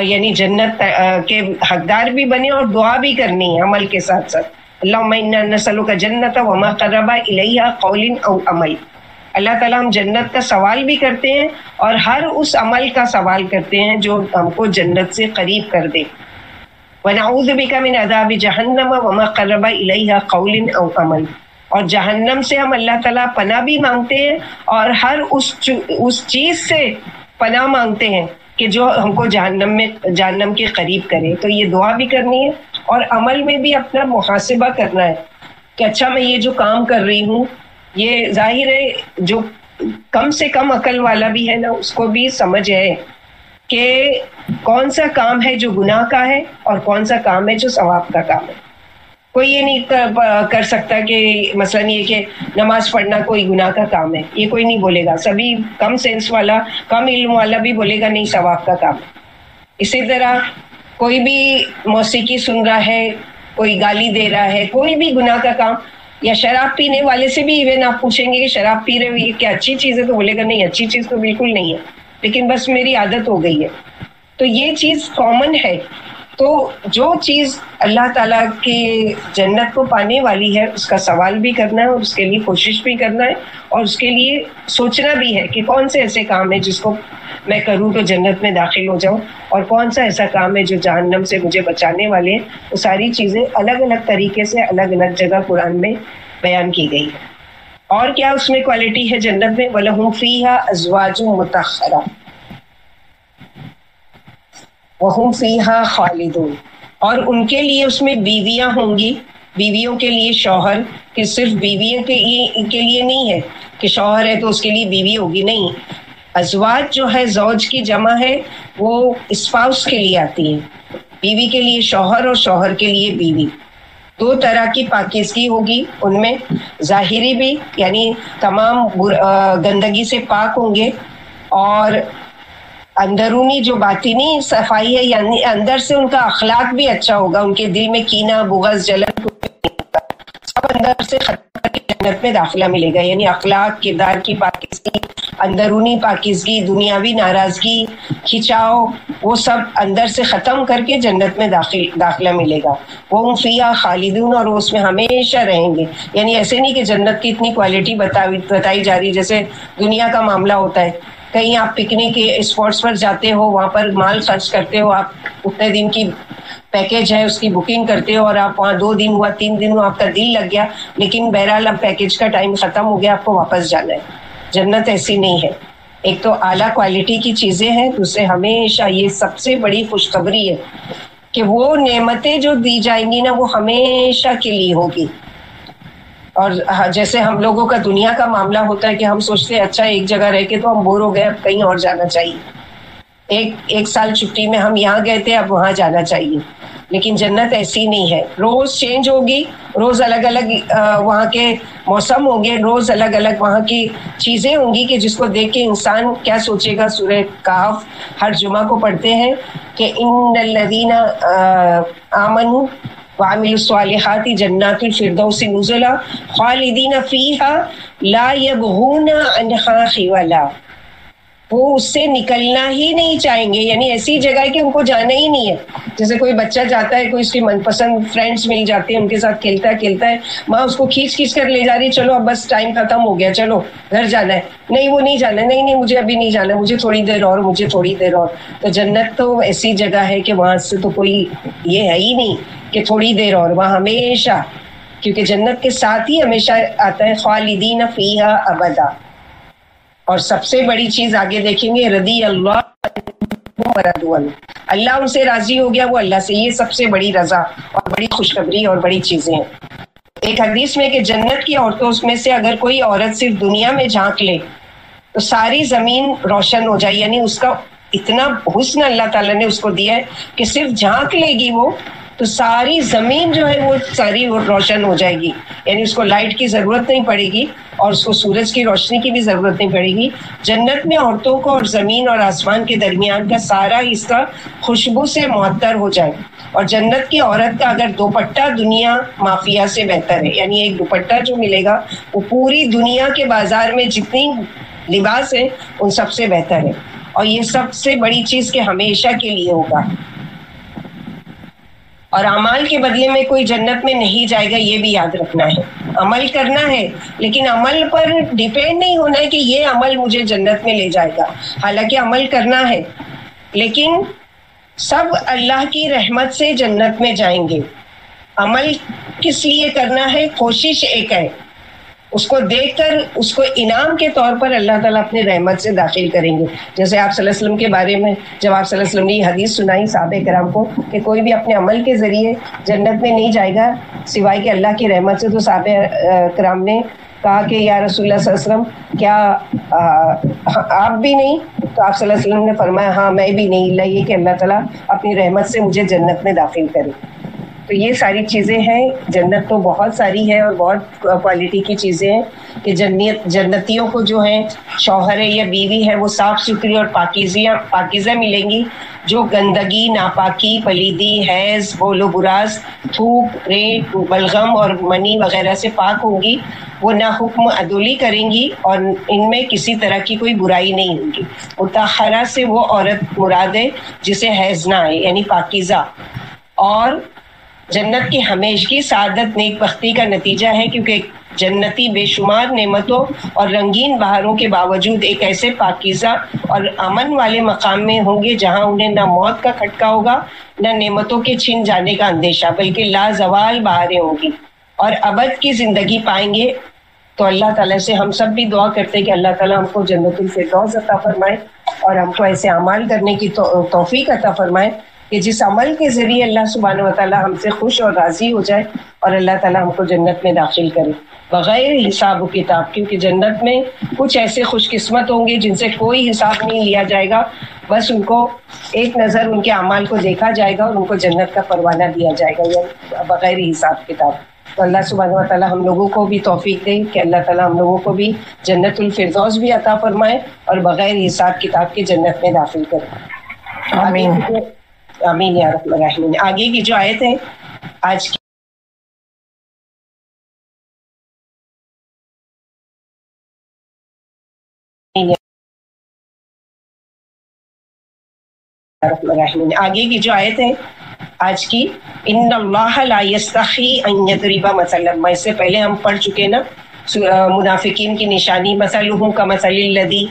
یعنی جنت کے حقدار بھی بنے اور دعا بھی کرنی ہے عمل کے ساتھ ساتھ. اللہم انا نسألک الجنۃ وما قرب الیہا قول او عمل. اللہ تعالیٰ ہم جنت کا سوال بھی کرتے ہیں اور ہر اس عمل کا سوال کرتے ہیں جو ہم کو جنت سے قریب کر دے. وَنَعُوذُ بِكَ مِنْ عَذَابِ جَهَنَّمَ وَمَا قَرَّبَ إِلَيْهَا قَوْلٍ أَوْ عَمَلٍ. اور جہنم سے ہم اللہ تعالیٰ پناہ بھی مانگتے ہیں اور ہر اس چیز سے پناہ مانگتے ہیں کہ جو ہم کو جہنم کے قریب کرے. تو یہ دعا بھی کرنی ہے اور عمل میں بھی اپنا محاسبہ کرنا ہے کہ اچھا میں یہ جو کام کر رہی ہوں, یہ ظاہر ہے جو کم سے کم عقل والا بھی ہے نا اس کو بھی سمجھ ہے کہ کون سا کام ہے جو گناہ کا ہے اور کون سا کام ہے جو ثواب کا کام ہے. کوئی یہ نہیں کر سکتا کہ مثلا یہ کہ نماز پڑھنا کوئی گناہ کا کام ہے, یہ کوئی نہیں بولے گا. سبھی کم سینس والا کم علم والا بھی بولے گا نہیں ثواب کا کام ہے. اسی طرح کوئی بھی موسیقی سن رہا ہے, کوئی گالی دے رہا ہے, کوئی بھی گناہ کا کام, یا شراب پینے والے سے بھی ایون آپ پوچھیں گے کہ شراب پی رہے ہو یہ کیا اچھی چیز ہے, تو بولے گا نہیں اچھی چیز تو بالکل نہیں ہے, لیکن بس میری عادت ہو گئی ہے. تو یہ چیز کامن ہے. تو جو چیز اللہ تعالیٰ کی جنت کو پانے والی ہے اس کا سوال بھی کرنا ہے اور اس کے لیے کوشش بھی کرنا ہے اور اس کے لیے سوچنا بھی ہے کہ کون سے ایسے کام ہے جس کو میں کروں تو جنت میں داخل ہو جاؤں, اور کون سا ایسا کام ہے جو جہنم سے مجھے بچانے والے ہیں. وہ ساری چیزیں الگ الگ طریقے سے الگ الگ جگہ قرآن میں بیان کی گئی ہے. اور کیا اس میں کوالٹی ہے جنت میں؟ وَلَهُمْ فِيهَا أَزْوَاجٌ مُطَهَّرَةٌ وَهُمْ فِيهَا خَالِدُونَ. اور ان کے لیے اس میں بیویاں ہوں گی, بیویوں کے لیے شوہر, کہ صرف بیویوں کے لیے نہیں ہے کہ شوہر ہے تو اس کے لیے بیوی ہوگی, نہیں. ازواج جو ہے زوج کی جمع ہے, وہ اسپاؤس کے لیے آتی ہے. بیوی کے لیے شوہر اور شوہر کے لیے بیوی. دو طرح کی پاکیزگی ہوگی ان میں, ظاہری بھی یعنی تمام گندگی سے پاک ہوں گے, اور اندرونی جو باطنی صفائی ہے یعنی اندر سے ان کا اخلاق بھی اچھا ہوگا, ان کے دل میں کینہ بغض جلن سب اندر سے ختم کر کے جنت میں داخلہ ملے گا. یعنی اخلاق کردار کی پاکیزگی, اندرونی پاکیزگی, دنیاوی ناراضگی کھچاؤ, وہ سب اندر سے ختم کر کے جنت میں داخلہ ملے گا. وہ فیہا خالدون, اور وہ اس میں ہمیشہ رہیں گے. یعنی ایسے نہیں کہ جنت کی اتنی کوالٹی بتائی جا رہی جیسے دنیا کا معاملہ ہوتا ہے. کہیں آپ پکنک اسپاٹس پر جاتے ہو, وہاں پر مال خرچ کرتے ہو, آپ اتنے دن کی پیکج ہے اس کی بکنگ کرتے ہو, اور آپ وہاں 2 دن ہوا 3 دن ہوا, آپ کا دل لگ گیا, لیکن بہرحال اب پیکج کا ٹائم ختم ہو گیا, آپ کو واپس جانا ہے. جنت ایسی نہیں ہے. ایک تو اعلیٰ کوالٹی کی چیزیں ہیں, دوسرے ہمیشہ یہ سب سے بڑی خوشخبری ہے کہ وہ نعمتیں جو دی جائیں گی نا وہ ہمیشہ کے لیے ہوگی. اور جیسے ہم لوگوں کا دنیا کا معاملہ ہوتا ہے کہ ہم سوچتے ہیں اچھا ایک جگہ رہ کے تو ہم بور ہو گئے, اب کہیں اور جانا چاہیے. ایک سال چھٹی میں ہم یہاں گئے تھے, اب وہاں جانا چاہیے. لیکن جنت ایسی نہیں ہے, روز چینج ہوگی, روز الگ الگ وہاں کے موسم ہوں گے, روز الگ الگ وہاں کی چیزیں ہوں گی کہ جس کو دیکھ کے انسان کیا سوچے گا. سورہ کہف ہر جمعہ کو پڑھتے ہیں کہ ان الذین آمنوا وعملوا الصالحات جنات الفردوس نزلا خالدین فیہا لا یبغون عنہا حولا. وہ اس سے نکلنا ہی نہیں چاہیں گے, یعنی ایسی جگہ ہے کہ ان کو جانا ہی نہیں ہے. جیسے کوئی بچہ جاتا ہے, کوئی اس کی من پسند فرینڈس مل جاتے ہیں, ان کے ساتھ کھیلتا ہے, ماں اس کو کھینچ کر لے جا رہی, چلو اب بس ٹائم ختم ہو گیا, چلو گھر جانا ہے. نہیں وہ نہیں جانا, نہیں مجھے ابھی نہیں جانا, مجھے تھوڑی دیر اور. تو جنت تو ایسی جگہ ہے کہ وہاں سے تو کوئی یہ ہے ہی نہیں کہ تھوڑی دیر اور, وہاں ہمیشہ کیونکہ جنت کے ساتھ ہی ہمیشہ آتا ہے خالدین فیہا ابدا. اور سب سے بڑی چیز آگے دیکھیں گے رضی اللہ اللہ ان سے راضی ہو گیا، وہ اللہ سے. یہ سب سے بڑی رضا اور بڑی خوشخبری اور بڑی چیزیں ہیں. ایک حدیث میں کہ جنت کی عورتوں میں سے اگر کوئی عورت صرف دنیا میں جھانک لے تو ساری زمین روشن ہو جائے. یعنی اس کا اتنا حسن اللہ تعالیٰ نے اس کو دیا ہے کہ صرف جھانک لے گی وہ تو ساری زمین جو ہے وہ ساری روشن ہو جائے گی. یعنی اس کو لائٹ کی ضرورت نہیں پڑے گی اور اس کو سورج کی روشنی کی بھی ضرورت نہیں پڑے گی. جنت میں عورتوں کو اور زمین اور آسمان کے درمیان کا سارا حصہ خوشبو سے معطر ہو جائے. اور جنت کی عورت کا اگر دوپٹہ دنیا مافیا سے بہتر ہے. یعنی ایک دوپٹہ جو ملے گا وہ پوری دنیا کے بازار میں جتنی لباس ہے ان سب سے بہتر ہے. اور یہ سب سے بڑی چیز کہ ہمیشہ کے لیے ہوگا. اور اعمال کے بدلے میں کوئی جنت میں نہیں جائے گا، یہ بھی یاد رکھنا ہے. عمل کرنا ہے لیکن عمل پر ڈیپینڈ نہیں ہونا ہے کہ یہ عمل مجھے جنت میں لے جائے گا. حالانکہ عمل کرنا ہے لیکن سب اللہ کی رحمت سے جنت میں جائیں گے. عمل کس لیے کرنا ہے؟ کوشش ایک ہے، اس کو دیکھ کر اس کو انعام کے طور پر اللہ تعالیٰ اپنے رحمت سے داخل کریں گے. جیسے آپ صلی اللہ علیہ وسلم کے بارے میں جب آپ صلی اللہ علیہ وسلم نے یہ حدیث سنائی صحابہ کرام کو کہ کوئی بھی اپنے عمل کے ذریعے جنت میں نہیں جائے گا سوائے کہ اللہ کی رحمت سے، تو صحابہ کرام نے کہا کہ یا رسول اللہ صلی اللہ علیہ وسلم کیا آپ بھی نہیں؟ تو آپ صلی اللہ علیہ وسلم نے فرمایا ہاں میں بھی نہیں، اللہ یہ کہ اللہ تعالیٰ اپنی رحمت سے مجھے جنت میں داخل کرے. تو یہ ساری چیزیں ہیں. جنت تو بہت ساری ہے اور بہت کوالٹی کی چیزیں ہیں کہ جنتیوں کو جو ہے شوہر ہے یا بیوی ہے وہ صاف ستھری اور پاکیزہ ملیں گی، جو گندگی، ناپاکی، پلیدی، حیض، بول و براز، تھوک، ریت، بلغم اور منی وغیرہ سے پاک ہوں گی. وہ نہ حکم عدولی کریں گی اور ان میں کسی طرح کی کوئی برائی نہیں ہوگی. مطہرہ سے وہ عورت مراد ہے جسے حیض نہ آئے، یعنی پاکیزہ. اور جنت کی ہمیشگی سعادت نیک بختی کا نتیجہ ہے، کیونکہ جنتی بے شمار نعمتوں اور رنگین بہاروں کے باوجود ایک ایسے پاکیزہ اور امن والے مقام میں ہوں گے جہاں انہیں نہ موت کا کھٹکا ہوگا نہ نعمتوں کے چھن جانے کا اندیشہ، بلکہ لازوال بہاریں ہوں گی اور ابد کی زندگی پائیں گے. تو اللہ تعالیٰ سے ہم سب بھی دعا کرتے ہیں کہ اللہ تعالیٰ ہم کو جنت الفردوس عطا فرمائے اور ہم کو ایسے اعمال کرنے کی توفیق عطا فرمائے کہ جس عمل کے ذریعے اللہ سبحانہ و تعالیٰ ہم سے خوش اور راضی ہو جائے اور اللہ تعالیٰ ہم کو جنت میں داخل کرے بغیر حساب و کتاب. کیونکہ جنت میں کچھ ایسے خوش قسمت ہوں گے جن سے کوئی حساب نہیں لیا جائے گا، بس ان کو ایک نظر ان کے اعمال کو دیکھا جائے گا اور ان کو جنت کا پروانہ دیا جائے گا یا بغیر حساب کتاب. تو اللہ سبحانہ و تعالیٰ ہم لوگوں کو بھی توفیق دے کہ اللہ تعالیٰ ہم لوگوں کو بھی جنت الفردوس بھی عطا فرمائے اور بغیر حساب کتاب کے جنت میں داخل کرے. آمین آمین یا رب العالمین. آگے کی جو آیت ہے آج کی آج کی ان اللہ لا یستحی ان یضرب مثلا، میں اس سے پہلے ہم پڑھ چکے نا منافقین کی نشانی، مثلہم کمثل الذی،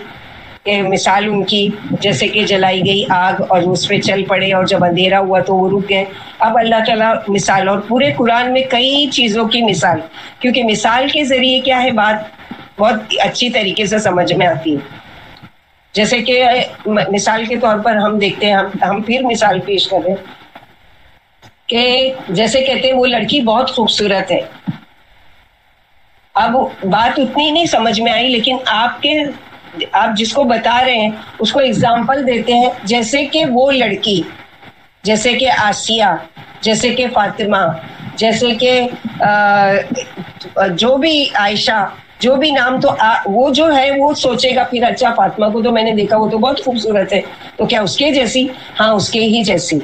کہ مثال ان کی جیسے کہ جلائی گئی آگ اور اس پہ چل پڑے اور جب اندھیرا ہوا تو وہ رک گئے. اب اللہ تعالیٰ مثال، اور پورے قرآن میں کئی چیزوں کی مثال، کیونکہ مثال کے ذریعے کیا ہے بات بہت اچھی طریقے سے سمجھ میں آتی ہے. جیسے کہ مثال کے طور پر ہم دیکھتے ہیں، ہم پھر مثال پیش کر رہے ہیں کہ جیسے کہتے ہیں وہ لڑکی بہت خوبصورت ہے. اب بات اتنی نہیں سمجھ میں آئی لیکن آپ جس کو بتا رہے ہیں اس کو اگزامپل دیتے ہیں، جیسے کہ وہ لڑکی، جیسے کہ آسیہ، جیسے کہ فاطمہ، جیسے کہ جو بھی عائشہ، جو بھی نام، تو وہ جو ہے وہ سوچے گا پھر اچھا فاطمہ کو تو میں نے دیکھا وہ تو بہت خوبصورت ہے، تو کیا اس کے جیسی؟ ہاں اس کے ہی جیسی.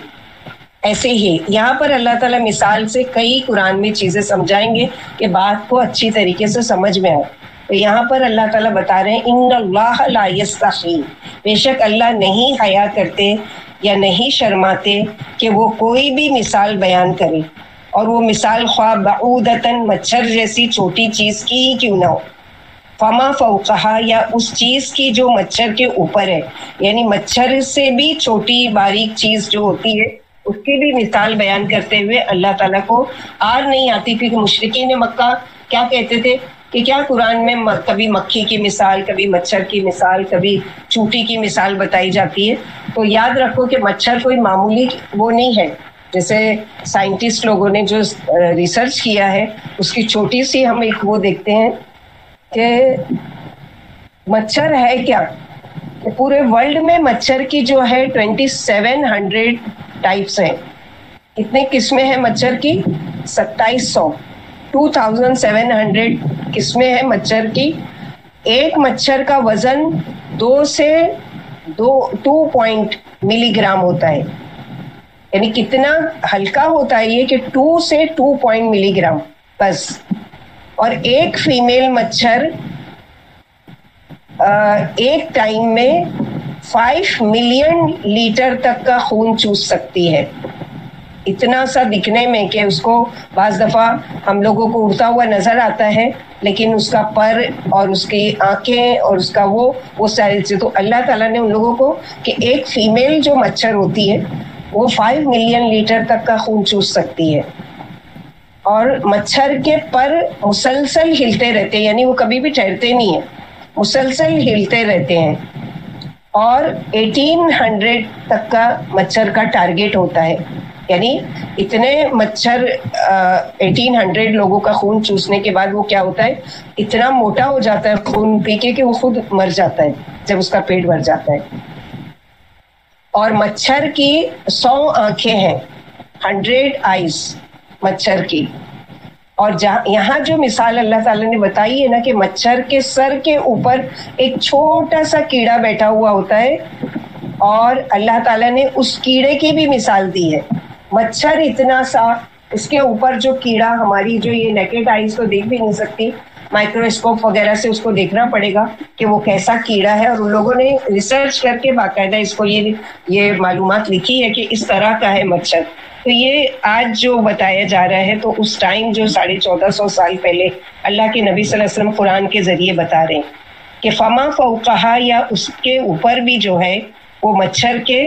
ایسے ہی یہاں پر اللہ تعالیٰ مثال سے کئی قرآن میں چیزیں سمجھائیں گے کہ بات کو اچھی طریقے سے سمجھ میں آئے. تو یہاں پر اللہ تعالیٰ بتا رہے ہیں ان اللہ لا یستحی، بے شک اللہ نہیں حیا کرتے یا نہیں شرماتے کہ وہ کوئی بھی مثال بیان کرے، اور وہ مثال خواہ بعودتاً مچھر جیسی چھوٹی چیز کی ہی کیوں نہ ہو، فما فوقہا، یا اس چیز کی جو مچھر کے اوپر ہے، یعنی مچھر سے بھی چھوٹی باریک چیز جو ہوتی ہے اس کی بھی مثال بیان کرتے ہوئے اللہ تعالیٰ کو آر نہیں آتی، کیونکہ مشرکین مکہ کیا کہتے تھے کہ کیا قرآن میں کبھی مکھی کی مثال، کبھی مچھر کی مثال، کبھی چونٹی کی مثال بتائی جاتی ہے. تو یاد رکھو کہ مچھر کوئی معمولی وہ نہیں ہے. جیسے سائنٹسٹ لوگوں نے جو ریسرچ کیا ہے اس کی چھوٹی سی ہم ایک وہ دیکھتے ہیں کہ مچھر ہے کیا. پورے ورلڈ میں مچھر کی جو ہے 2700 ٹائپس ہیں. کتنے قسمیں ہیں مچھر کی؟ 2700. 2700 قسمیں ہیں مچھر کی. ایک مچھر کا وزن 2 سے 2 ملی گرام ہوتا ہے. یعنی کتنا ہلکا ہوتا ہے یہ کہ 2 سے 2 ملی گرام بس. اور ایک فیمیل مچھر ایک ٹائم میں 5 ملین لیٹر تک کا خون چوس سکتی ہے. اتنا سا دکھنے میں کہ اس کو بعض دفعہ ہم لوگوں کو اڑتا ہوا نظر آتا ہے، لیکن اس کا پر اور اس کی آنکھیں اور اس کا وہ ساری چیزیں. تو اللہ تعالیٰ نے ان لوگوں کو کہ ایک فیمیل جو مچھر ہوتی ہے وہ 5 ملین لیٹر تک کا خون چوس سکتی ہے. اور مچھر کے پر مسلسل ہلتے رہتے ہیں، یعنی وہ کبھی بھی ٹھہرتے نہیں ہیں، مسلسل ہلتے رہتے ہیں. اور 1800 تک کا مچھر کا ٹارگیٹ ہوتا ہے. یعنی اتنے مچھر 1800 لوگوں کا خون چوسنے کے بعد وہ کیا ہوتا ہے، اتنا موٹا ہو جاتا ہے خون پی کے کہ وہ خود مر جاتا ہے جب اس کا پیٹ بھر جاتا ہے. اور مچھر کی 100 آنکھیں ہیں، 100 آئیز مچھر کی. اور یہاں جو مثال اللہ تعالیٰ نے بتائی ہے نا کہ مچھر کے سر کے اوپر ایک چھوٹا سا کیڑا بیٹھا ہوا ہوتا ہے، اور اللہ تعالیٰ نے اس کیڑے کی بھی مثال دی ہے. مچھر اتنا سا، اس کے اوپر جو کیڑا ہماری جو یہ نیکڈ آئیز تو دیکھ بھی نہیں سکتی، مائکروسکوپ وغیرہ سے اس کو دیکھنا پڑے گا کہ وہ کیسا کیڑا ہے. اور ان لوگوں نے ریسرچ کر کے باقاعدہ اس کو یہ معلومات لکھی ہے کہ اس طرح کا ہے مچھر. تو یہ آج جو بتایا جا رہا ہے تو اس ٹائم جو 1450 سال پہلے اللہ کے نبی صلی اللہ علیہ وسلم قرآن کے ذریعے بتا رہے ہیں کہ فما فوقہا، یا اس کے اوپر بھی جو ہے وہ مچھر کے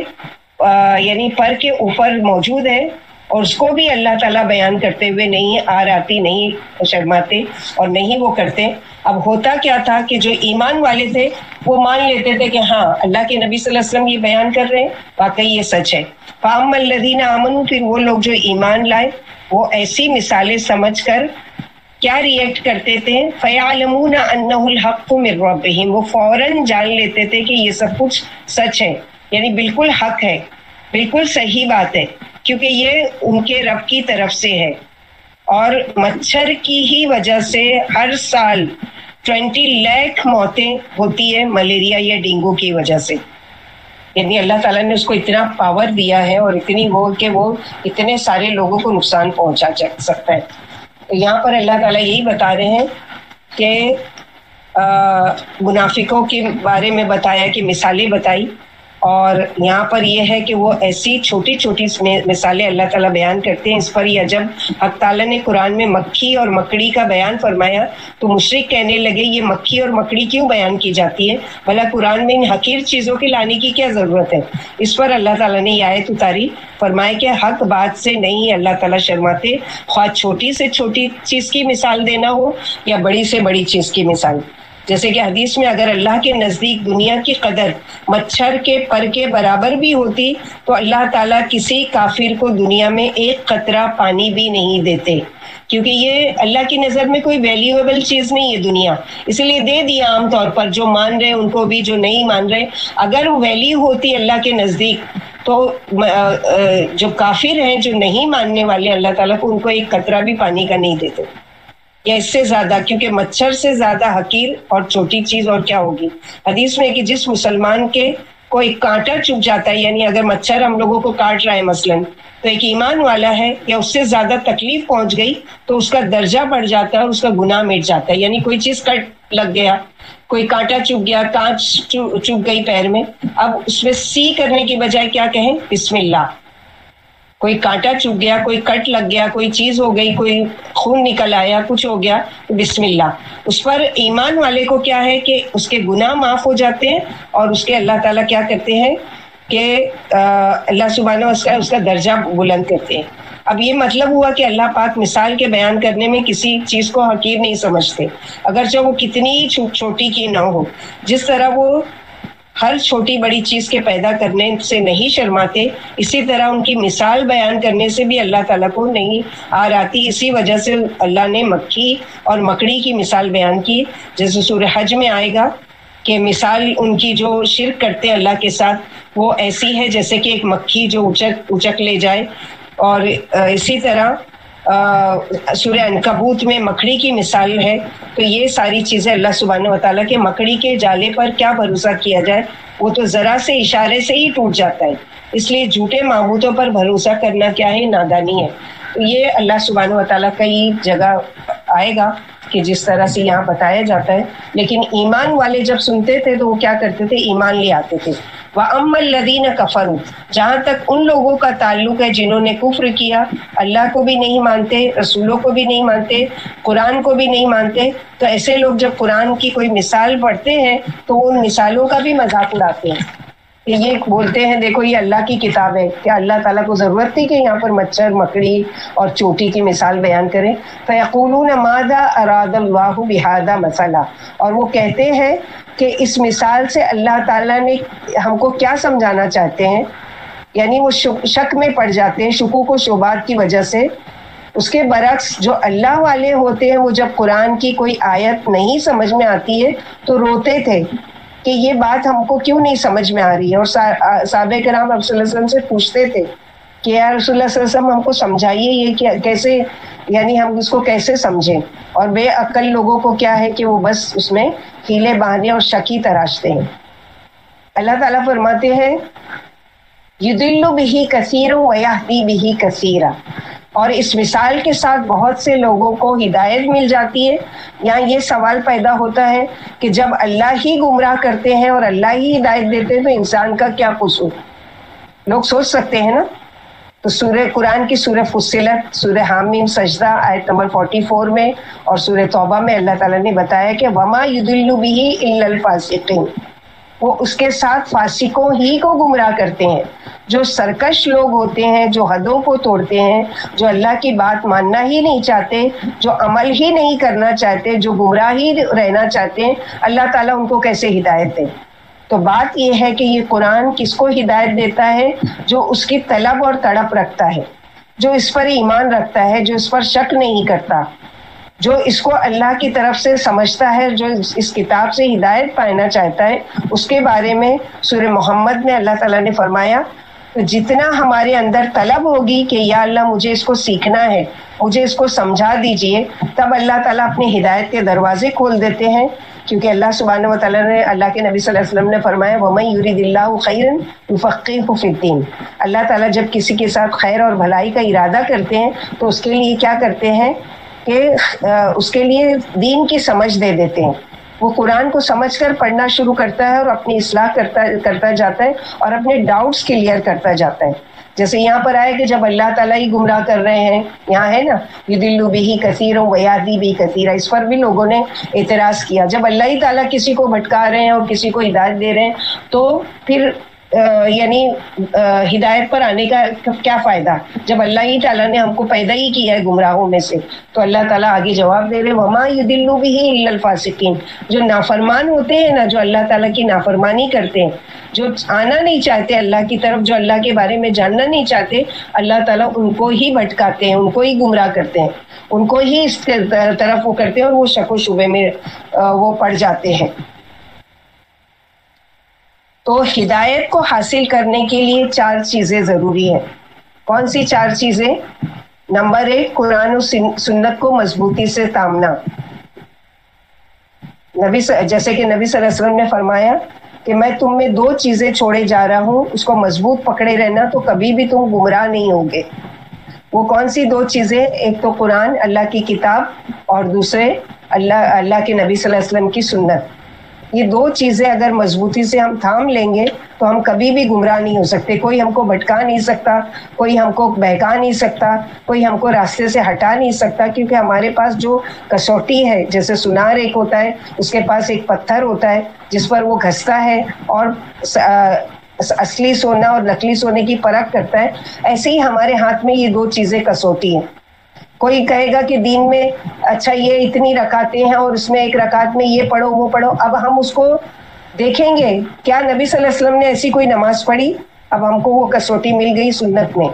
یعنی پر کے اوپر موجود ہے. اور اس کو بھی اللہ تعالیٰ بیان کرتے ہوئے نہیں آتی، نہیں شرماتے اور نہیں وہ کرتے. اب ہوتا کیا تھا کہ جو ایمان والے تھے وہ مان لیتے تھے کہ ہاں اللہ کے نبی صلی اللہ علیہ وسلم یہ بیان کر رہے ہیں، واقعی یہ سچ ہے. فَأَمَّا الَّذِينَ آمَنُوا، پھر وہ لوگ جو ایمان لائے وہ ایسی مثالیں سمجھ کر کیا ریئیکٹ کرتے تھے، فَيَعْلَمُونَ أَنَّهُ الْحَقُّ مِنْ رَبِّهِمْ، وہ فوراً جان لیتے تھے کہ یہ سب کچھ سچ ہے، یعنی بالکل حق ہے، بالکل صحیح بات ہے، کیونکہ یہ ان کے رب کی طرف سے ہے. اور مچھر کی ہی وجہ سے ہر سال 20 لاکھ موتیں ہوتی ہے ملیریا یا ڈینگو کی وجہ سے. یعنی اللہ تعالیٰ نے اس کو اتنا پاور دیا ہے اور اتنی وہ کہ وہ اتنے سارے لوگوں کو نقصان پہنچا سکتا ہے. تو یہاں پر اللہ تعالیٰ یہی بتا رہے ہیں کہ منافقوں کے بارے میں بتایا کہ مثالیں بتائی، اور یہاں پر یہ ہے کہ وہ ایسی چھوٹی چھوٹی مثالیں اللہ تعالیٰ بیان کرتے ہیں. اس پر یہ جب حق تعالیٰ نے قرآن میں مکھی اور مکڑی کا بیان فرمایا تو مشرک کہنے لگے یہ مکھی اور مکڑی کیوں بیان کی جاتی ہے، بھلا قرآن میں ان حقیر چیزوں کے لانے کی کیا ضرورت ہے. اس پر اللہ تعالیٰ نے یہ آیت اتاری، فرمایا کہ حق بات سے نہیں اللہ تعالیٰ شرماتے، خواہ چھوٹی سے چھوٹی چیز کی مثال دینا ہو یا بڑی سے بڑی چیز کی مثال. جیسے کہ حدیث میں اگر اللہ کے نزدیک دنیا کی قدر مچھر کے پر کے برابر بھی ہوتی تو اللہ تعالیٰ کسی کافر کو دنیا میں ایک قطرہ پانی بھی نہیں دیتے، کیونکہ یہ اللہ کی نظر میں کوئی ویلیویبل چیز نہیں ہے دنیا، اس لیے دے دیا عام طور پر، جو مان رہے ان کو بھی، جو نہیں مان رہے. اگر ویلیو ہوتی اللہ کے نزدیک تو جو کافر ہیں، جو نہیں ماننے والے اللہ تعالیٰ کو، ان کو ایک قطرہ بھی پانی کا نہیں دیتے، یا اس سے زیادہ، کیونکہ مچھر سے زیادہ حقیر اور چھوٹی چیز اور کیا ہوگی. حدیث میں کہ جس مسلمان کے کو ایک کانٹا چبھ جاتا ہے، یعنی اگر مچھر ہم لوگوں کو کاٹ رہا ہے مثلاً، تو ایک ایمان والا ہے یا اس سے زیادہ تکلیف پہنچ گئی تو اس کا درجہ بڑھ جاتا ہے اور اس کا گناہ مٹ جاتا ہے. یعنی کوئی چیز کٹ لگ گیا، کوئی کانٹا چبھ گیا، کانچ چبھ گئی پیر میں، اب اس میں سی کرنے کی بجائے کیا کہیں، بسم اللہ. کوئی کانٹا چبھ گیا، کوئی کٹ لگ گیا، کوئی چیز ہو گئی، کوئی خون نکل آیا، کچھ ہو گیا، بسم اللہ. اس پر ایمان والے کو کیا ہے کہ اس کے گناہ معاف ہو جاتے ہیں، اور اس کے اللہ تعالیٰ کیا کرتے ہیں کہ اللہ سبحانہ وتعالی اس کا درجہ بلند کرتے ہیں. اب یہ مطلب ہوا کہ اللہ پاک مثال کے بیان کرنے میں کسی چیز کو حقیر نہیں سمجھتے، اگرچہ وہ کتنی ہی چھوٹی کی نہ ہو. جس طرح وہ ہر چھوٹی بڑی چیز کے پیدا کرنے سے نہیں شرماتے، اسی طرح ان کی مثال بیان کرنے سے بھی اللہ تعالیٰ کو نہیں آر آتی. اسی وجہ سے اللہ نے مکھی اور مکڑی کی مثال بیان کی، جیسے سورہ حج میں آئے گا کہ مثال ان کی جو شرک کرتے ہیں اللہ کے ساتھ وہ ایسی ہے جیسے کہ ایک مکھی جو اچک لے جائے. اور اسی طرح سورہ عنکبوت میں مکڑی کی مثال ہے. تو یہ ساری چیزیں اللہ سبحانہ و تعالیٰ کے مکڑی کے جالے پر کیا بھروسہ کیا جائے، وہ تو ذرا سے اشارے سے ہی ٹوٹ جاتا ہے. اس لیے جھوٹے معبودوں پر بھروسہ کرنا کیا ہے، نادانی ہے. تو یہ اللہ سبحانہ و تعالیٰ کئی جگہ آئے گا کہ جس طرح سے یہاں بتایا جاتا ہے. لیکن ایمان والے جب سنتے تھے تو وہ کیا کرتے تھے، ایمان لے آتے تھے. وَأَمَّا الَّذِينَ كَفَرُوا، جہاں تک ان لوگوں کا تعلق ہے جنہوں نے کفر کیا، اللہ کو بھی نہیں مانتے، رسولوں کو بھی نہیں مانتے، قرآن کو بھی نہیں مانتے، تو ایسے لوگ جب قرآن کی کوئی مثال پڑھتے ہیں تو وہ ان مثالوں کا بھی مذاق اڑاتے ہیں. یہ بولتے ہیں دیکھو یہ اللہ کی کتاب ہے، کیا اللہ تعالیٰ کو ضرورت تھی کہ یہاں پر مچھر مکڑی اور چوٹی کی مثال بیان کریں. فَيَقُولُونَ مَاذَا أَرَادَ اللَّهُ بِهَذَا مَثَلًا، اور وہ کہتے ہیں کہ اس مثال سے اللہ تعالیٰ نے ہم کو کیا سمجھانا چاہتے ہیں. یعنی وہ شک میں پڑ جاتے ہیں، شکوک و شبہات کی وجہ سے. اس کے برعکس جو اللہ والے ہوتے ہیں وہ جب قرآن کی کوئی آیت نہیں سمجھ میں آتی ہے تو روتے تھے کہ یہ بات ہم کو کیوں نہیں سمجھ میں آ رہی ہے. اور صحابہ کرام رسول اللہ صلی اللہ علیہ وسلم سے پوچھتے تھے کہ یا رسول اللہ صلی اللہ علیہ وسلم ہم کو سمجھائیے یہ کیسے، یعنی ہم اس کو کیسے سمجھیں. اور بے عقل لوگوں کو کیا ہے کہ وہ بس اس میں ہیلے بہانے اور شکی تراشتے ہیں. اللہ تعالیٰ فرماتے ہیں یضل بہ کثیر ویہدی بہ کثیرا، اور اس مثال کے ساتھ بہت سے لوگوں کو ہدایت مل جاتی ہے. یہاں یہ سوال پیدا ہوتا ہے کہ جب اللہ ہی گمراہ کرتے ہیں اور اللہ ہی ہدایت دیتے ہیں تو انسان کا کیا قصور. لوگ سوچ سکتے ہیں نا. تو سورہ قرآن کی سورہ فصلت، سورہ حامیم سجدہ آیت نمبر 44 میں اور سورہ توبہ میں اللہ تعالیٰ نے بتایا کہ وما یضل بہ الا الفاسقین، وہ اس کے ساتھ فاسقوں ہی کو گمراہ کرتے ہیں. جو سرکش لوگ ہوتے ہیں، جو حدوں کو توڑتے ہیں، جو اللہ کی بات ماننا ہی نہیں چاہتے، جو عمل ہی نہیں کرنا چاہتے، جو گمراہ ہی رہنا چاہتے ہیں، اللہ تعالیٰ ان کو کیسے ہدایت دے. تو بات یہ ہے کہ یہ قرآن کس کو ہدایت دیتا ہے، جو اس کی طلب اور تڑپ رکھتا ہے، جو اس پر ایمان رکھتا ہے، جو اس پر شک نہیں کرتا، جو اس کو اللہ کی طرف سے سمجھتا ہے، جو اس کتاب سے ہدایت پانا چاہتا ہے. اس کے بارے میں سورہ محمد میں اللہ تعالیٰ نے فرمایا تو جتنا ہمارے اندر طلب ہوگی کہ یا اللہ مجھے اس کو سیکھنا ہے، مجھے اس کو سمجھا دیجئے، تب اللہ تعالیٰ اپنی ہدایت کے دروازے کھول دیتے ہیں. کیونکہ اللہ سبحانہ و تعالیٰ نے، اللہ کے نبی صلی اللہ علیہ وسلم نے فرمایا وَمَن يُرِدِ اللَّهُ خَيْرًا يُفَقِّهْهُ فِي الدِّينِ، اللہ تعالیٰ جب کسی کے ساتھ خیر اور بھلائی کا ارادہ کرتے ہیں تو اس کے لیے کیا کرتے ہیں کہ اس کے لیے دین کی سمجھ دے دیتے ہیں. وہ قرآن کو سمجھ کر پڑھنا شروع کرتا ہے اور اپنی اصلاح کرتا جاتا ہے اور اپنے ڈاؤٹس کلیئر کرتا جاتا ہے. جیسے یہاں پر آئے کہ جب اللہ تعالیٰ ہی گمراہ کر رہے ہیں، یہاں ہے نا یضل بہ کثیر ویہدی بہ کثیرا، اس پر بھی لوگوں نے اعتراض کیا. جب اللہ ہی تعالیٰ کسی کو بھٹکا رہے ہیں اور کسی کو ہدایت دے رہے ہیں تو پھر یعنی ہدایت پر آنے کا کیا فائدہ، جب اللہ ہی تعالیٰ نے ہم کو پیدا ہی کیا ہے گمراہوں میں سے. تو اللہ تعالیٰ آگے جواب دے رہے وما یضل بہ الا الفاسقین، جو نافرمان ہوتے ہیں نا، جو اللہ تعالیٰ کی نافرمانی کرتے ہیں، جو آنا نہیں چاہتے اللہ کی طرف، جو اللہ کے بارے میں جاننا نہیں چاہتے، اللہ تعالیٰ ان کو ہی بھٹکاتے ہیں، ان کو ہی گمراہ کرتے ہیں، ان کو ہی اس طرف وہ کرتے ہیں اور وہ شک و شبے میں وہ پڑ جاتے ہیں. تو ہدایت کو حاصل کرنے کے لیے 4 چیزیں ضروری ہیں. کون سی 4 چیزیں؟ نمبر 1، قرآن و سنت کو مضبوطی سے تامنا. جیسے کہ نبی صلی اللہ علیہ وسلم نے فرمایا کہ میں تم میں 2 چیزیں چھوڑے جا رہا ہوں، اس کو مضبوط پکڑے رہنا تو کبھی بھی تم گمراہ نہیں ہوگے. وہ کون سی 2 چیزیں؟ ایک تو قرآن، اللہ کی کتاب، اور دوسرے اللہ کے نبی صلی اللہ علیہ وسلم کی سنت. یہ 2 چیزیں اگر مضبوطی سے ہم تھام لیں گے تو ہم کبھی بھی گمراہ نہیں ہو سکتے. کوئی ہم کو بھٹکا نہیں سکتا، کوئی ہم کو بہکا نہیں سکتا، کوئی ہم کو راستے سے ہٹا نہیں سکتا، کیونکہ ہمارے پاس جو کسوٹی ہے، جیسے سنار ایک ہوتا ہے، اس کے پاس ایک پتھر ہوتا ہے جس پر وہ گھستا ہے اور اصلی سونا اور نقلی سونے کی پرکھ کرتا ہے، ایسے ہی ہمارے ہاتھ میں یہ دو چیزیں کسوٹی ہیں. کوئی کہے گا کہ دین میں اچھا یہ اتنی رکعتیں ہیں اور اس میں ایک رکعت میں یہ پڑھو وہ پڑھو. اب ہم اس کو دیکھیں گے کیا نبی صلی اللہ علیہ وسلم نے ایسی کوئی نماز پڑھی؟ اب ہم کو وہ کسوٹی مل گئی سنت میں.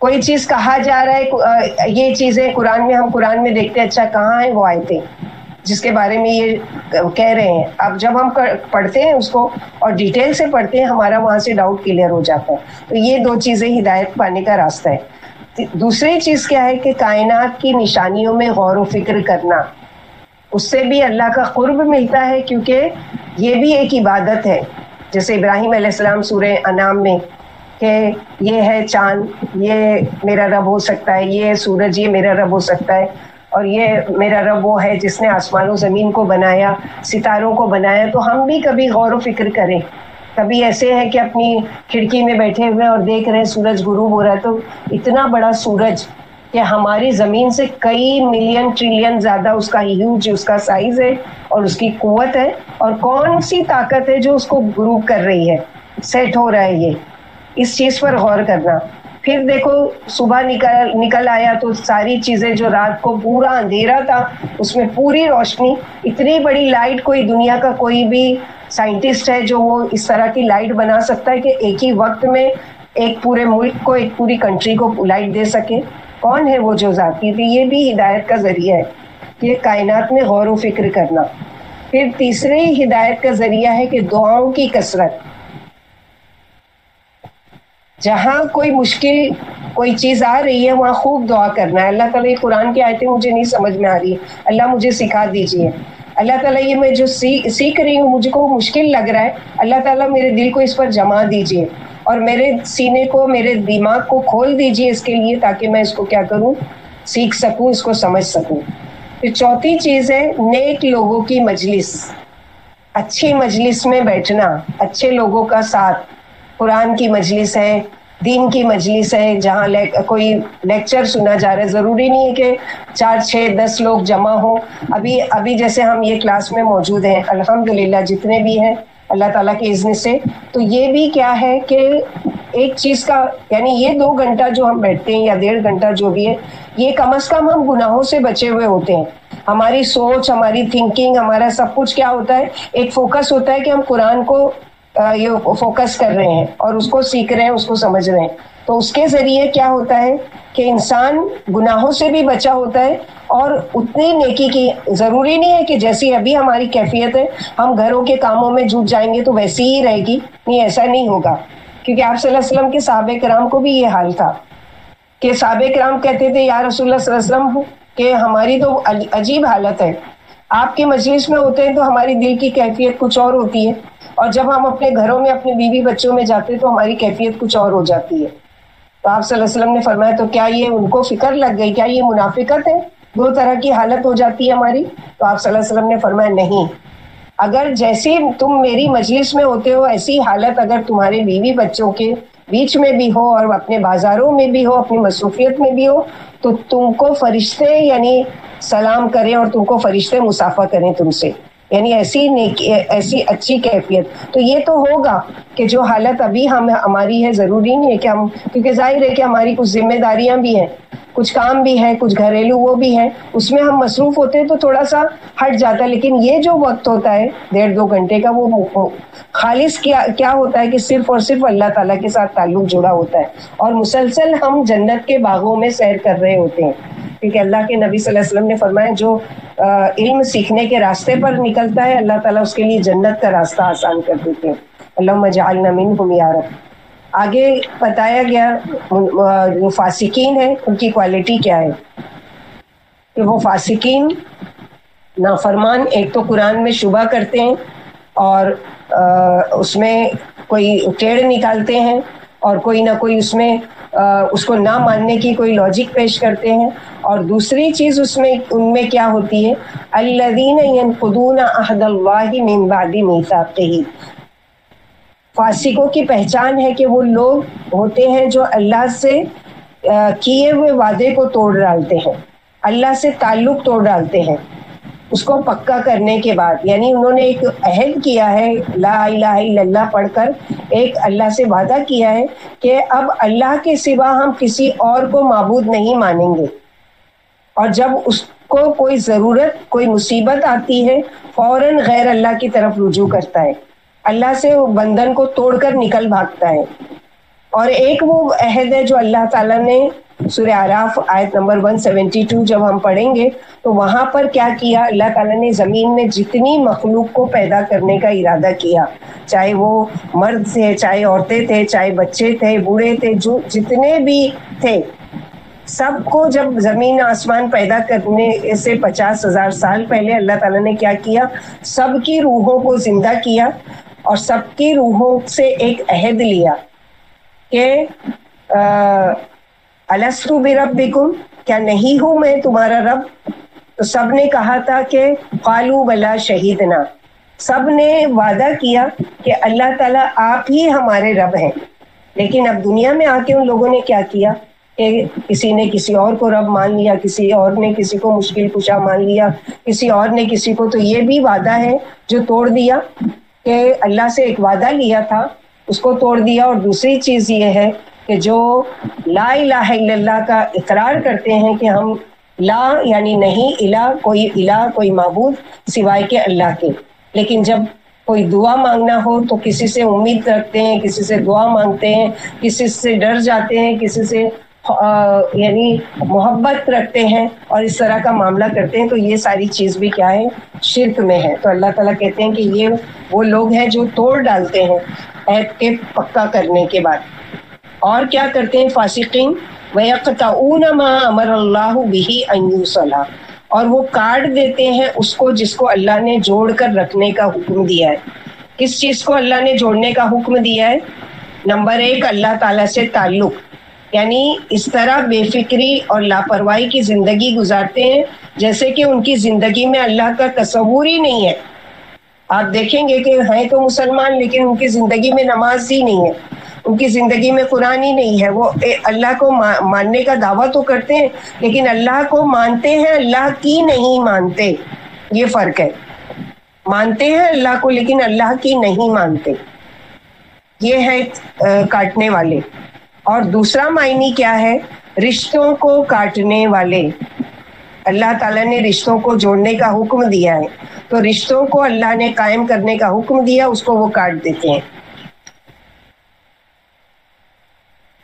کوئی چیز کہا جا رہا ہے یہ چیزیں قرآن میں، ہم قرآن میں دیکھتے ہیں اچھا کہاں ہیں وہ آیتیں جس کے بارے میں یہ کہہ رہے ہیں. اب جب ہم پڑھتے ہیں اس کو اور ڈیٹیل سے پڑھتے ہیں ہمارا وہاں سے ڈاؤٹ کلیئر ہو جاتا ہے. تو یہ دو چیزیں ہدایت پانے کا راستہ ہے. دوسری چیز کیا ہے کہ کائنات کی نشانیوں میں غور و فکر کرنا، اس سے بھی اللہ کا قرب ملتا ہے، کیونکہ یہ بھی ایک عبادت ہے. جیسے ابراہیم علیہ السلام سورہ انعام میں کہ یہ ہے چاند یہ میرا رب ہو سکتا ہے، یہ سورج یہ میرا رب ہو سکتا ہے، اور یہ میرا رب وہ ہے جس نے آسمان و زمین کو بنایا، ستاروں کو بنایا. تو ہم بھی کبھی غور و فکر کریں. کبھی ایسے ہے کہ اپنی کھڑکی میں بیٹھے ہوئے اور دیکھ رہے ہیں سورج غروب ہو رہا ہے، تو اتنا بڑا سورج کہ ہماری زمین سے کئی ملین ٹریلین زیادہ اس کا ہیوج اس کا سائز ہے اور اس کی قوت ہے، اور کون سی طاقت ہے جو اس کو غروب کر رہی ہے، سیٹ ہو رہا ہے. یہ اس چیز پر غور کرنا. پھر دیکھو صبح نکل آیا تو ساری چیزیں جو رات کو پورا اندھیرا تھا اس میں پوری روشنی. اتنی بڑی لائٹ کوئی دنیا کا کوئی بھی سائنٹسٹ ہے جو وہ اس طرح کی لائٹ بنا سکتا ہے کہ ایک ہی وقت میں ایک پورے ملک کو، ایک پوری کنٹری کو لائٹ دے سکے؟ کون ہے وہ جو ذاتی تھی؟ یہ بھی ہدایت کا ذریعہ ہے، یہ کائنات میں غور و فکر کرنا. پھر تیسری ہدایت کا ذریعہ ہے کہ دعاؤں کی کثرت. جہاں کوئی مشکل کوئی چیز آ رہی ہے وہاں خوب دعا کرنا ہے. اللہ تعالیٰ یہ قرآن کی آیتیں مجھے نہیں سمجھ میں آ رہی ہے، اللہ مجھے سکھا دیجیے. اللہ تعالیٰ یہ میں جو سیکھ رہی ہوں مجھے کو مشکل لگ رہا ہے، اللہ تعالیٰ میرے دل کو اس پر جما دیجیے اور میرے سینے کو، میرے دماغ کو کھول دیجیے اس کے لیے، تاکہ میں اس کو کیا کروں، سیکھ سکوں، اس کو سمجھ سکوں. پھر چوتھی چیز ہے نیک لوگوں کی مجلس. اچھی مجلس میں بیٹھنا، اچھے لوگوں کا ساتھ. قرآن کی مجلس ہے، دین کی مجلس ہے جہاں کوئی لیکچر سنا جا رہا ہے. ضروری نہیں ہے کہ 4 6 10 لوگ جمع ہوں. ابھی جیسے ہم یہ کلاس میں موجود ہیں الحمدللہ جتنے بھی ہیں اللہ تعالیٰ کے اذن سے. تو یہ بھی کیا ہے کہ ایک چیز کا یعنی یہ 2 گھنٹہ جو ہم بیٹھتے ہیں یا 1.5 گھنٹہ جو بھی ہے، یہ کم از کم ہم گناہوں سے بچے ہوئے ہوتے ہیں. ہماری سوچ، ہماری تھنکنگ، ہمارا سب کچھ کیا ہوتا ہے، ایک فوکس ہوتا ہے کہ ہم قرآن کو یہ فوکس کر رہے ہیں اور اس کو سیکھ رہے ہیں، اس کو سمجھ رہے ہیں. تو اس کے ذریعے کیا ہوتا ہے کہ انسان گناہوں سے بھی بچا ہوتا ہے اور اتنی نیکی کی. ضروری نہیں ہے کہ جیسی ابھی ہماری کیفیت ہے ہم گھروں کے کاموں میں جھوٹ جائیں گے تو ویسی ہی رہے گی. نہیں، ایسا نہیں ہوگا، کیونکہ آپ صلی اللہ علیہ وسلم کے صحابہ کرام کو بھی یہ حال تھا کہ صحابہ کرام کہتے تھے یا رسول اللہ صلی اللہ علیہ وسلم کہ ہماری تو عجیب حالت ہے، آپ کے مجلس میں ہوتے ہیں تو ہماری دل کی کیفیت کچھ اور ہوتی ہے، اور جب ہم اپنے گھروں میں اپنے بیوی بچوں میں جاتے ہیں تو ہماری کیفیت کچھ اور ہو جاتی ہے. تو آپ صلی اللہ علیہ وسلم نے فرمایا تو کیا یہ ان کو فکر لگ گئی، کیا یہ منافقت ہے؟ 2 طرح کی حالت ہو جاتی ہے ہماری. تو آپ صلی اللہ علیہ وسلم نے فرمایا نہیں، اگر جیسی تم میری مجلس میں ہوتے ہو ایسی حالت اگر تمہارے بیوی بچوں کے بیچ میں بھی ہو اور اپنے بازاروں میں بھی ہو، اپنی مصروفیت میں بھی ہو، تو تم کو فرشتے یعنی سلام کریں اور تم کو فرشتے مصافحہ کریں تم سے، یعنی ایسی اچھی کیفیت. تو یہ تو ہوگا کہ جو حالت ابھی ہماری ہے، ضروری نہیں ہے کہ ہم، کیونکہ ظاہر ہے کہ ہماری کچھ ذمہ داریاں بھی ہیں، کچھ کام بھی ہے، کچھ گھریلو وہ بھی ہیں، اس میں ہم مصروف ہوتے ہیں تو تھوڑا سا ہٹ جاتا ہے. لیکن یہ جو وقت ہوتا ہے 1.5 2 گھنٹے کا، وہ خالص کیا ہوتا ہے کہ صرف اور صرف اللہ تعالیٰ کے ساتھ تعلق جڑا ہوتا ہے اور مسلسل ہم جنت کے باغوں میں سیر کر رہے ہوتے ہیں. کیونکہ اللہ کے نبی صلی اللہ علیہ وسلم نے فرمایا جو علم سیکھنے کے راستے پر نکلتا ہے اللہ تعالیٰ اس کے لیے جنت کا راستہ آسان کر دیتے ہیں. اللہم اجعلنا منہم یا رب. آگے بتایا گیا جو فاسقین ہیں ان کی کوالٹی کیا ہے، کہ وہ فاسقین نافرمان ایک تو قرآن میں شبہ کرتے ہیں اور اس میں کوئی ٹیڑھ نکالتے ہیں اور کوئی نہ کوئی اس میں اس کو نہ ماننے کی کوئی لاجک پیش کرتے ہیں. اور دوسری چیز ان میں کیا ہوتی ہے، الذین ینقضون عہد اللہ من بعد میثاقہ. فاسقوں کی پہچان ہے کہ وہ لوگ ہوتے ہیں جو اللہ سے کیے ہوئے وعدے کو توڑ ڈالتے ہیں، اللہ سے تعلق توڑ ڈالتے ہیں. اس کو پکا کرنے کے بعد، یعنی انہوں نے ایک عہد کیا ہے لا الہ الا اللہ پڑھ کر، ایک اللہ سے وعدہ کیا ہے کہ اب اللہ کے سوا ہم کسی اور کو معبود نہیں مانیں گے، اور جب اس کو کوئی ضرورت، کوئی مصیبت آتی ہے فوراً غیر اللہ کی طرف رجوع کرتا ہے، اللہ سے وہ بندھن کو توڑ کر نکل بھاگتا ہے۔ اور ایک وہ عہد ہے جو اللہ تعالیٰ نے سورہ اعراف آیت نمبر 172 جب ہم پڑھیں گے تو وہاں پر کیا کیا، اللہ تعالیٰ نے زمین میں جتنی مخلوق کو پیدا کرنے کا ارادہ کیا، چاہے وہ مرد تھے، چاہے عورتیں تھے، چاہے بچے تھے، بوڑھے تھے، جو جتنے بھی تھے، سب کو جب زمین آسمان پیدا کرنے سے 50,000 سال پہلے اللہ تعالیٰ نے کیا کیا، سب کی روحوں کو زندہ کیا اور سب کی روحوں سے ایک عہد لیا کہ الستُ بربکم، کیا نہیں ہوں میں تمہارا رب؟ تو سب نے کہا تھا کہ قالوا بلا شہیدنا، سب نے وعدہ کیا کہ اللہ تعالیٰ آپ ہی ہمارے رب ہیں۔ لیکن اب دنیا میں آ کے ان لوگوں نے کیا کیا کہ کسی نے کسی اور کو رب مان لیا، کسی اور نے کسی کو مشکل کشا مان لیا، کسی اور نے کسی کو، تو یہ بھی وعدہ ہے جو توڑ دیا، کہ اللہ سے ایک وعدہ لیا تھا اس کو توڑ دیا۔ اور دوسری چیز یہ ہے کہ جو لا الہ الا اللہ کا اقرار کرتے ہیں کہ ہم لا یعنی نہیں، الہ کوئی معبود سوائے کے اللہ کے، لیکن جب کوئی دعا مانگنا ہو تو کسی سے امید رکھتے ہیں، کسی سے دعا مانگتے ہیں، کسی سے ڈر جاتے ہیں، کسی سے یعنی محبت رکھتے ہیں اور اس طرح کا معاملہ کرتے ہیں، تو یہ ساری چیز بھی کیا ہے، شرک میں ہے۔ تو اللہ تعالیٰ کہتے ہیں کہ یہ وہ لوگ ہیں جو توڑ ڈالتے ہیں عہد کے پکا کرنے کے بعد۔ اور کیا کرتے ہیں فاسقین، وَيَقْطَعُونَ مَا أَمَرَ اللَّهُ بِهِ أَن يُوصَلَ، اور وہ کاٹ دیتے ہیں اس کو جس کو اللہ نے جوڑ کر رکھنے کا حکم دیا ہے۔ کس چیز کو اللہ نے جوڑنے کا حکم دیا ہے؟ نمبر 1 اللہ تعالیٰ سے تعلق، یعنی اس طرح بے فکری اور لاپرواہی کی زندگی گزارتے ہیں جیسے کہ ان کی زندگی میں اللہ کا تصور ہی نہیں ہے۔ آپ دیکھیں گے کہ ہیں تو مسلمان لیکن ان کی زندگی میں نماز ہی نہیں ہے، ان کی زندگی میں قرآن ہی نہیں ہے، وہ اللہ کو ماننے کا دعویٰ تو کرتے ہیں لیکن اللہ کو مانتے ہیں، اللہ کی نہیں مانتے۔ یہ فرق ہے، مانتے ہیں اللہ کو لیکن اللہ کی نہیں مانتے، یہ ہے کاٹنے والے۔ اور دوسرا معنی کیا ہے؟ رشتوں کو کاٹنے والے۔ اللہ تعالیٰ نے رشتوں کو جوڑنے کا حکم دیا ہے تو رشتوں کو اللہ نے قائم کرنے کا حکم دیا، اس کو وہ کاٹ دیتے ہیں۔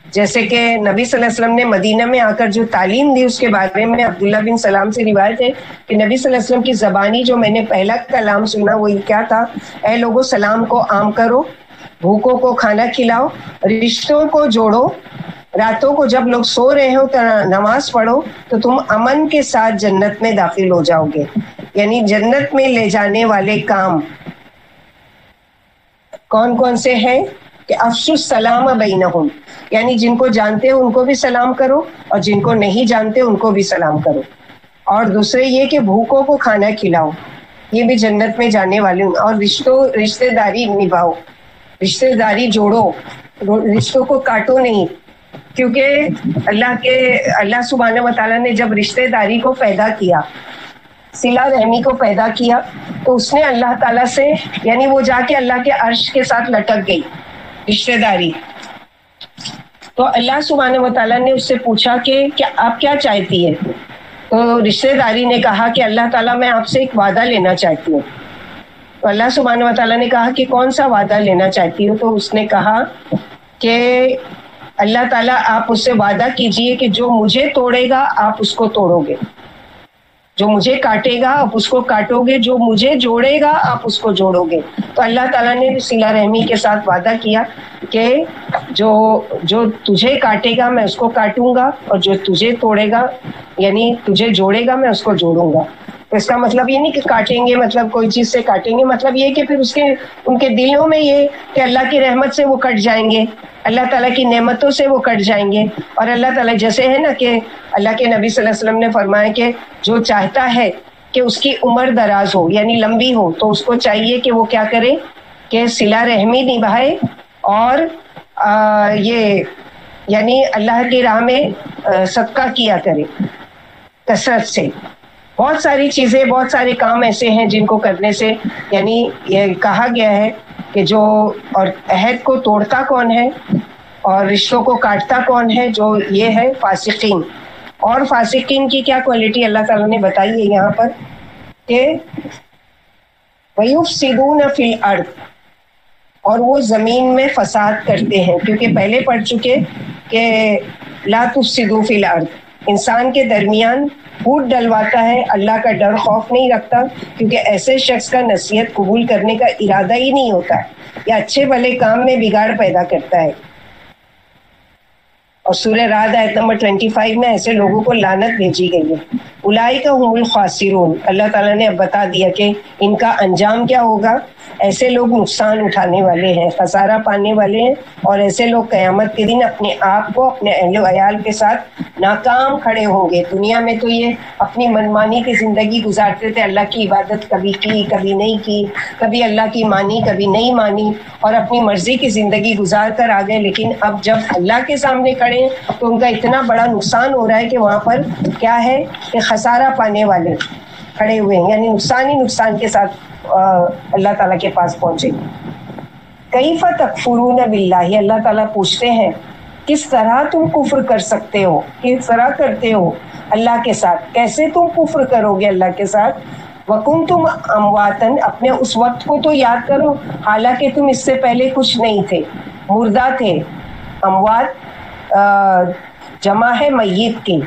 جیسے کہ نبی صلی اللہ علیہ وسلم نے مدینہ میں آ کر جو تعلیم دی اس کے بارے میں عبداللہ بن سلام سے روایت ہے کہ نبی صلی اللہ علیہ وسلم کی زبانی جو میں نے پہلا کلام سنا وہ کیا تھا، اے لوگو سلام کو عام کرو، بھوکوں کو کھانا کھلاؤ، رشتوں کو جوڑو، راتوں کو جب لوگ سو رہے ہو تو نماز پڑھو تو تم امن کے ساتھ جنت میں داخل ہو جاؤ گے۔ یعنی جنت میں لے جانے والے کام کون کون سے ہیں کہ افشوا السلام بینہم، یعنی جن کو جانتے ہو ان کو بھی سلام کرو اور جن کو نہیں جانتے ان کو بھی سلام کرو۔ اور دوسرے یہ کہ بھوکوں کو کھانا کھلاؤ، یہ بھی جنت میں جانے والے۔ اور رشتے داری نبھاؤ، رشتے داری جوڑو، رشتوں کو کاٹو نہیں، کیونکہ اللہ سبحانہ و تعالیٰ نے جب رشتے داری کو پیدا کیا، صلہ رحمی کو پیدا کیا، تو اس نے اللہ تعالیٰ سے یعنی وہ جا کے اللہ کے عرش کے ساتھ لٹک گئی رشتے داری۔ تو اللہ سبحانہ و تعالیٰ نے اس سے پوچھا کہ کیا آپ کیا چاہتی ہے؟ تو رشتے داری نے کہا کہ اللہ تعالیٰ میں آپ سے ایک وعدہ لینا چاہتی ہوں۔ تو اللہ سبحانہ و تعالیٰ نے کہا کہ کون سا وعدہ لینا چاہتی ہو؟ تو اس نے کہا کہ اللہ تعالیٰ آپ اس سے وعدہ کیجئے کہ جو مجھے توڑے گا آپ اس کو توڑو گے، جو مجھے کاٹے گا آپ اس کو کاٹو گے، جو مجھے جوڑے گا آپ اس کو جوڑو گے۔ تو اللہ تعالیٰ نے صلہ رحمی کے ساتھ وعدہ کیا کہ جو تجھے کاٹے گا میں اس کو کاٹوں گا، اور جو تجھے توڑے گا یعنی تجھے جوڑے گا میں اس کو جوڑوں گا۔ تو اس کا مطلب یہ نہیں کہ کاٹیں گے مطلب کوئی چیز سے کاٹیں گے، مطلب یہ کہ پھر ان کے دلوں میں یہ کہ اللہ کی رحمت سے وہ کٹ جائیں گے، اللہ تعالیٰ کی نعمتوں سے وہ کٹ جائیں گے۔ اور اللہ تعالیٰ جیسے ہے نا کہ اللہ کے نبی صلی اللہ علیہ وسلم نے فرمایا کہ جو چاہتا ہے کہ اس کی عمر دراز ہو یعنی لمبی ہو تو اس کو چاہیے کہ وہ کیا کرے کہ صلہ رحمی نبھائے اور یہ یعنی اللہ کی راہ میں صدقہ کیا کرے کثرت سے۔ بہت ساری چیزیں, بہت سارے کام ایسے ہیں جن کو کرنے سے, یعنی یہ کہا گیا ہے کہ جو اور عہد کو توڑتا کون ہے اور رشتوں کو کاٹتا کون ہے, جو یہ ہے فاسقین. اور فاسقین کی کیا کوالٹی اللہ تعالیٰ نے بتائی ہے یہاں پر کہ وَيُفْسِدُونَ فِي الْأَرْضِ, اور وہ زمین میں فساد کرتے ہیں, کیونکہ پہلے پڑھ چکے کہ لا تفسدوا فی الارض, انسان کے درمیان پھوٹ ڈلواتا ہے, اللہ کا ڈر خوف نہیں رکھتا, کیونکہ ایسے شخص کا نصیحت قبول کرنے کا ارادہ ہی نہیں ہوتا ہے, یا اچھے بھلے کام میں بگاڑ پیدا کرتا ہے. اور سورہ رعد آیت نمبر 25 میں ایسے لوگوں کو لعنت بھیجی گئی ہے. اولئک هم الخاسرون, اللہ تعالیٰ نے اب بتا دیا کہ ان کا انجام کیا ہوگا. ایسے لوگ نقصان اٹھانے والے ہیں, خسارہ پانے والے ہیں, اور ایسے لوگ قیامت کے دن اپنے آپ کو اپنے اہل و عیال کے ساتھ ناکام کھڑے ہوں گے. دنیا میں تو یہ اپنی منمانی کی زندگی گزارتے تھے, اللہ کی عبادت کبھی کی کبھی نہیں کی, کبھی اللہ کی مانی کبھی نہیں مانی, اور اپنی مرضی کی زندگی گزار کر آ گئے. لیکن اب جب اللہ کے سامنے کھڑے ہیں تو ان کا اتنا بڑا نقصان ہو رہا ہے کہ وہاں پر کیا ہے کہ خسارہ پانے والے کھڑے ہوئے ہیں, یعنی نقصان ہی نقصان کے ساتھ اللہ تعالیٰ کے پاس پہنچے. کیف تکفرون باللہ, اللہ تعالیٰ پوچھتے ہیں کس طرح تم کفر کر سکتے ہو, کس طرح کرتے ہو اللہ کے ساتھ, کیسے تم کفر کرو گے اللہ کے ساتھ. وکنتم امواتن, اپنے اس وقت کو تو یاد کرو, حالانکہ تم اس سے پہلے کچھ نہیں تھے, مردہ تھے. اموات جمع ہے میت کی,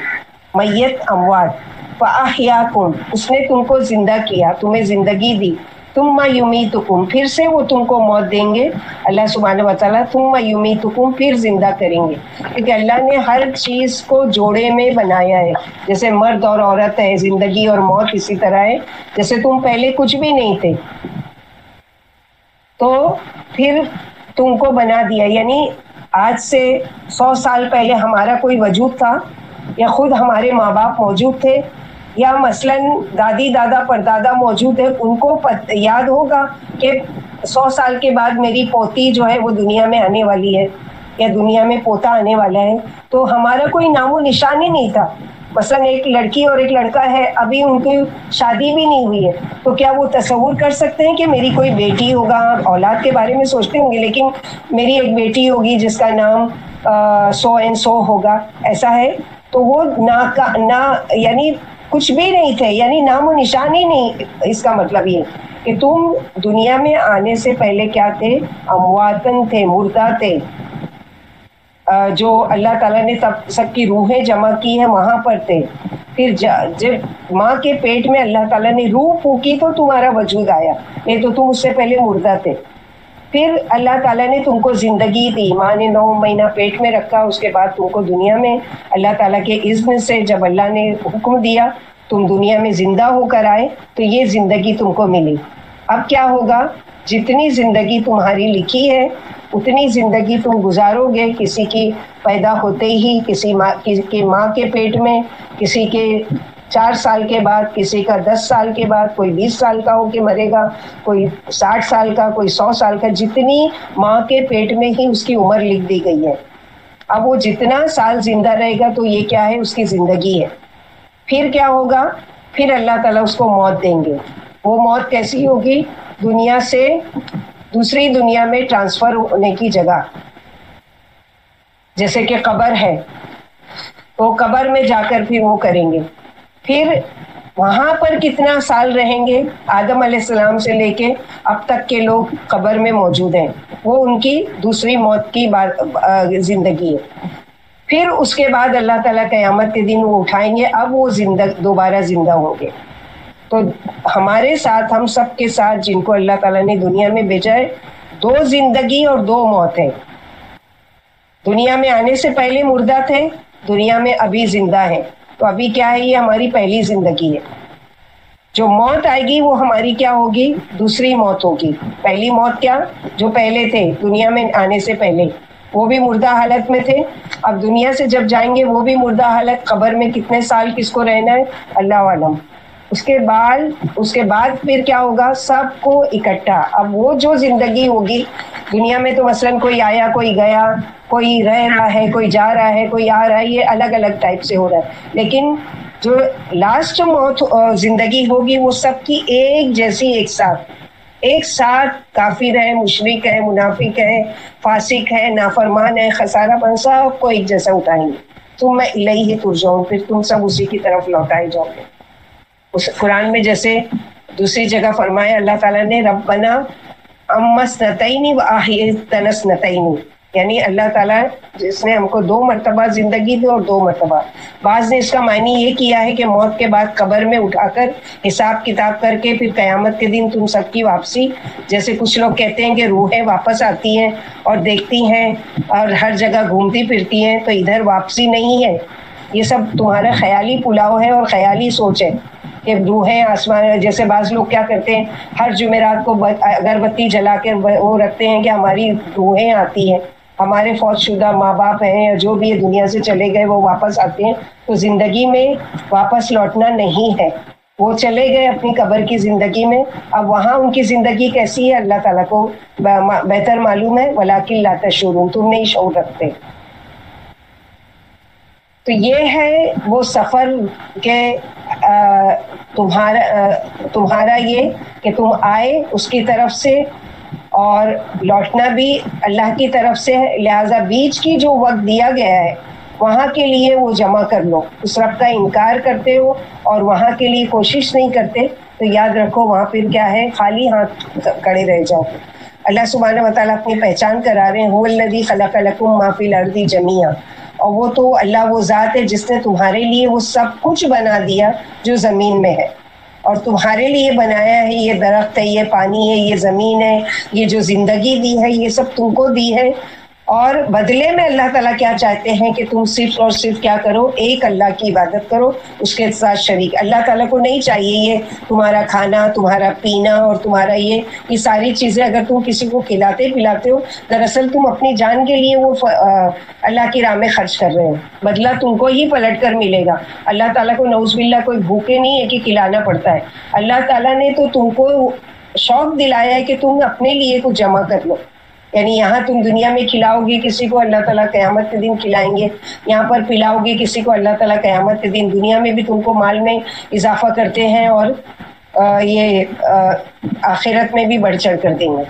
میت اموات. فاحیاکم, اس نے تم کو زندہ کیا, تمہیں زندگی دی. ثم یمیتکم, پھر سے وہ تم کو موت دیں گے اللہ سبحانہ و تعالیٰ. ثم یمیتکم, پھر زندہ کریں گے, کیونکہ اللہ نے ہر چیز کو جوڑے میں بنایا ہے. جیسے مرد اور عورت ہے, زندگی اور موت اسی طرح ہے. جیسے تم پہلے کچھ بھی نہیں تھے تو پھر تم کو بنا دیا, یعنی آج سے 100 سال پہلے ہمارا کوئی وجود تھا, یا خود ہمارے ماں باپ موجود تھے, یا مثلاً دادی دادا پردادا موجود ہے, ان کو یاد ہوگا کہ 100 سال کے بعد میری پوتی جو ہے وہ دنیا میں آنے والی ہے, یا دنیا میں پوتا آنے والا ہے. تو ہمارا کوئی نام و نشان ہی نہیں تھا. مثلاً ایک لڑکی اور ایک لڑکا ہے, ابھی ان کی شادی بھی نہیں ہوئی ہے, تو کیا وہ تصور کر سکتے ہیں کہ میری کوئی بیٹی ہوگا؟ اولاد کے بارے میں سوچتے ہوں گے, لیکن میری ایک بیٹی ہوگی جس کا نام سو اینڈ سو ہوگا, ایسا ہے. تو وہ نہ یعنی کچھ بھی نہیں تھے, یعنی نام و نشان ہی نہیں. اس کا مطلب یہ کہ تم دنیا میں آنے سے پہلے کیا تھے؟ امواتن تھے, مردہ تھے. جو اللہ تعالیٰ نے سب کی روحیں جمع کی ہیں وہاں پر تھے. پھر جب ماں کے پیٹ میں اللہ تعالیٰ نے روح پھونکی تو تمہارا وجود آیا, نہیں تو تم اس سے پہلے مردہ تھے. پھر اللہ تعالیٰ نے تم کو زندگی دی, ماں نے 9 مہینہ پیٹ میں رکھا, اس کے بعد تم کو دنیا میں اللہ تعالیٰ کے اذن سے جب اللہ نے حکم دیا تم دنیا میں زندہ ہو کر آئے, تو یہ زندگی تم کو ملی. اب کیا ہوگا؟ جتنی زندگی تمہاری لکھی ہے اتنی زندگی تم گزارو گے. کسی کی پیدا ہوتے ہی, کسی ماں کے پیٹ میں, کسی کے 4 سال کے بعد, کسی کا 10 سال کے بعد, کوئی 20 سال کا ہو کے مرے گا, کوئی 60 سال کا, کوئی 100 سال کا. جتنی ماں کے پیٹ میں ہی اس کی عمر لکھ دی گئی ہے. اب وہ جتنا سال زندہ رہے گا تو یہ کیا ہے؟ اس کی زندگی ہے. پھر کیا ہوگا؟ پھر اللہ تعالیٰ اس کو موت دیں گے. وہ موت کیسی ہوگی؟ دنیا سے دوسری دنیا میں ٹرانسفر ہونے کی جگہ, جیسے کہ قبر ہے تو قبر میں جا کر پھر وہ کریں گے. پھر وہاں پر کتنا سال رہیں گے؟ آدم علیہ السلام سے لے کے اب تک کے لوگ قبر میں موجود ہیں, وہ ان کی دوسری موت کی زندگی ہے. پھر اس کے بعد اللہ تعالیٰ قیامت کے دن وہ اٹھائیں گے, اب وہ دوبارہ زندہ ہوں گے. تو ہمارے ساتھ, ہم سب کے ساتھ جن کو اللہ تعالیٰ نے دنیا میں بھیجا ہے, 2 زندگی اور 2 موت ہے. دنیا میں آنے سے پہلے مردہ تھے, دنیا میں ابھی زندہ ہیں. تو ابھی کیا ہے؟ یہ ہماری پہلی زندگی ہے. جو موت آئے گی وہ ہماری کیا ہوگی؟ دوسری موت ہوگی. پہلی موت کیا؟ جو پہلے تھے دنیا میں آنے سے پہلے, وہ بھی مردہ حالت میں تھے. اب دنیا سے جب جائیں گے وہ بھی مردہ حالت. قبر میں کتنے سال کس کو رہنا ہے اللہ عالم. اس کے بعد پھر کیا ہوگا؟ سب کو اکٹھا. اب وہ جو زندگی ہوگی دنیا میں, تو مثلاً کوئی آیا کوئی گیا, کوئی رہ رہا ہے کوئی جا رہا ہے کوئی آ رہا ہے, یہ الگ الگ ٹائپ سے ہو رہا ہے. لیکن جو لاسٹ موت زندگی ہوگی وہ سب کی ایک جیسی، ایک ساتھ کافر ہے، مشرک ہے، منافق ہے، فاسق ہے، نافرمان ہے، خسارہ پن، سب کو ایک جیسا اٹھائیں گے. تم میں الیہ ترجعون، پھر تم سب اسی کی طرف لوٹائے جاؤ گے. اس قرآن میں جیسے دوسری جگہ فرمایا اللہ تعالیٰ نے ربنا اما اثنتین واحییتنا اثنتین، یعنی اللہ تعالیٰ جس نے ہم کو 2 مرتبہ زندگی دی اور 2 مرتبہ. بعض نے اس کا معنی یہ کیا ہے کہ موت کے بعد قبر میں اٹھا کر حساب کتاب کر کے پھر قیامت کے دن تم سب کی واپسی. جیسے کچھ لوگ کہتے ہیں کہ روحیں واپس آتی ہیں اور دیکھتی ہیں اور ہر جگہ گھومتی پھرتی ہیں، تو ادھر واپسی نہیں ہے. یہ سب تمہارا خیالی پلاؤ ہے اور خیالی سوچ ہے کہ روحیں آسمان. جیسے بعض لوگ کیا کرتے ہیں، ہر جمعرات کو اگربتی جلا کے وہ رکھتے ہیں کہ ہماری روحیں آتی ہیں، ہمارے فوت شدہ ماں باپ ہیں یا جو بھی دنیا سے چلے گئے وہ واپس آتے ہیں. تو زندگی میں واپس لوٹنا نہیں ہے، وہ چلے گئے اپنی قبر کی زندگی میں. اب وہاں ان کی زندگی کیسی ہے اللہ تعالیٰ کو بہتر معلوم ہے. ولیکن لا تشعرون، تم نہیں شعور رکھتے. تو یہ ہے وہ سفر کہ تمہارا یہ کہ تم آئے اس کی طرف سے اور لوٹنا بھی اللہ کی طرف سے ہے. لہٰذا بیچ کی جو وقت دیا گیا ہے وہاں کے لیے وہ جمع کر لو. اس رب کا انکار کرتے ہو اور وہاں کے لیے کوشش نہیں کرتے تو یاد رکھو وہاں پھر کیا ہے، خالی ہاتھ کھڑے رہ جاؤ. اللہ سبحانہ و تعالیٰ اپنی پہچان کرا رہے ہیں، هو الذی خلق لکم ما فی الارض جمیعا، اور وہ تو اللہ وہ ذات ہے جس نے تمہارے لیے وہ سب کچھ بنا دیا جو زمین میں ہے، اور تمہارے لیے بنایا ہے. یہ درخت ہے، یہ پانی ہے، یہ زمین ہے، یہ جو زندگی دی ہے یہ سب تم کو دی ہے. اور بدلے میں اللہ تعالیٰ کیا چاہتے ہیں کہ تم صرف اور صرف کیا کرو، ایک اللہ کی عبادت کرو، اس کے ساتھ شریک. اللہ تعالیٰ کو نہیں چاہیے یہ تمہارا کھانا، تمہارا پینا اور تمہارا یہ ساری چیزیں. اگر تم کسی کو کھلاتے پلاتے ہو دراصل تم اپنی جان کے لیے وہ اللہ کی راہ میں خرچ کر رہے ہو، بدلہ تم کو ہی پلٹ کر ملے گا. اللہ تعالیٰ کو نعوذ باللہ کوئی بھوکے نہیں ہے کہ کھلانا پڑتا ہے. اللہ تعالیٰ نے تو تم کو شوق دلایا ہے کہ تم اپنے لیے کچھ جمع کر لو. یعنی یہاں تم دنیا میں کھلاؤ گے کسی کو، اللہ تعالیٰ قیامت کے دن کھلائیں گے. یہاں پر پلاؤ گے کسی کو، اللہ تعالیٰ قیامت کے دن دنیا میں بھی تم کو مال میں اضافہ کرتے ہیں اور یہ آخرت میں بھی بڑھ چڑھ کر دیں گے.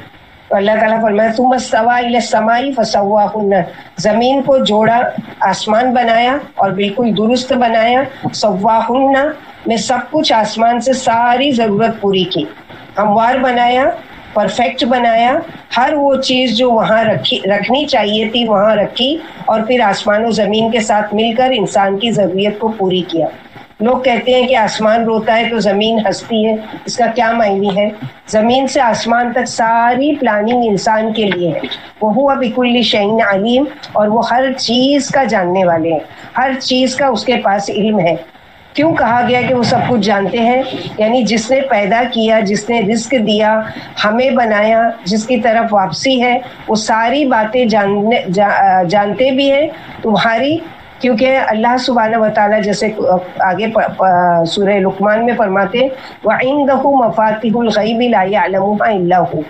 تو اللہ تعالیٰ فرمایا ثم استوى الى السماء فسواهن، زمین کو جوڑا، آسمان بنایا اور بالکل درست بنایا. سواهن میں سب کچھ آسمان سے ساری ضرورت پوری کی، ہموار بنایا، پرفیکٹ بنایا. ہر وہ چیز جو وہاں رکھنی چاہیے تھی وہاں رکھی، اور پھر آسمان و زمین کے ساتھ مل کر انسان کی ضروریت کو پوری کیا. لوگ کہتے ہیں کہ آسمان روتا ہے تو زمین ہنستی ہے، اس کا کیا معنی ہے؟ زمین سے آسمان تک ساری پلاننگ انسان کے لیے ہے. وَهُوَ بِكُلِّ شَيْءٍ عَلِيمٌ، اور وہ ہر چیز کا جاننے والے ہیں، ہر چیز کا اس کے پاس علم ہے. کیوں کہا گیا کہ وہ سب کچھ جانتے ہیں؟ یعنی جس نے پیدا کیا، جس نے رزق دیا، ہمیں بنایا، جس کی طرف واپسی ہے، وہ ساری باتیں جانتے بھی ہیں تمہاری. کیونکہ اللہ سبحانہ و تعالیٰ جیسے آگے سورہ لقمان میں فرماتے وَعِندَهُ مَفَاتِحُ الْغَيْبِ لَا يَعْلَمُهَا إِلَّا هُوَ،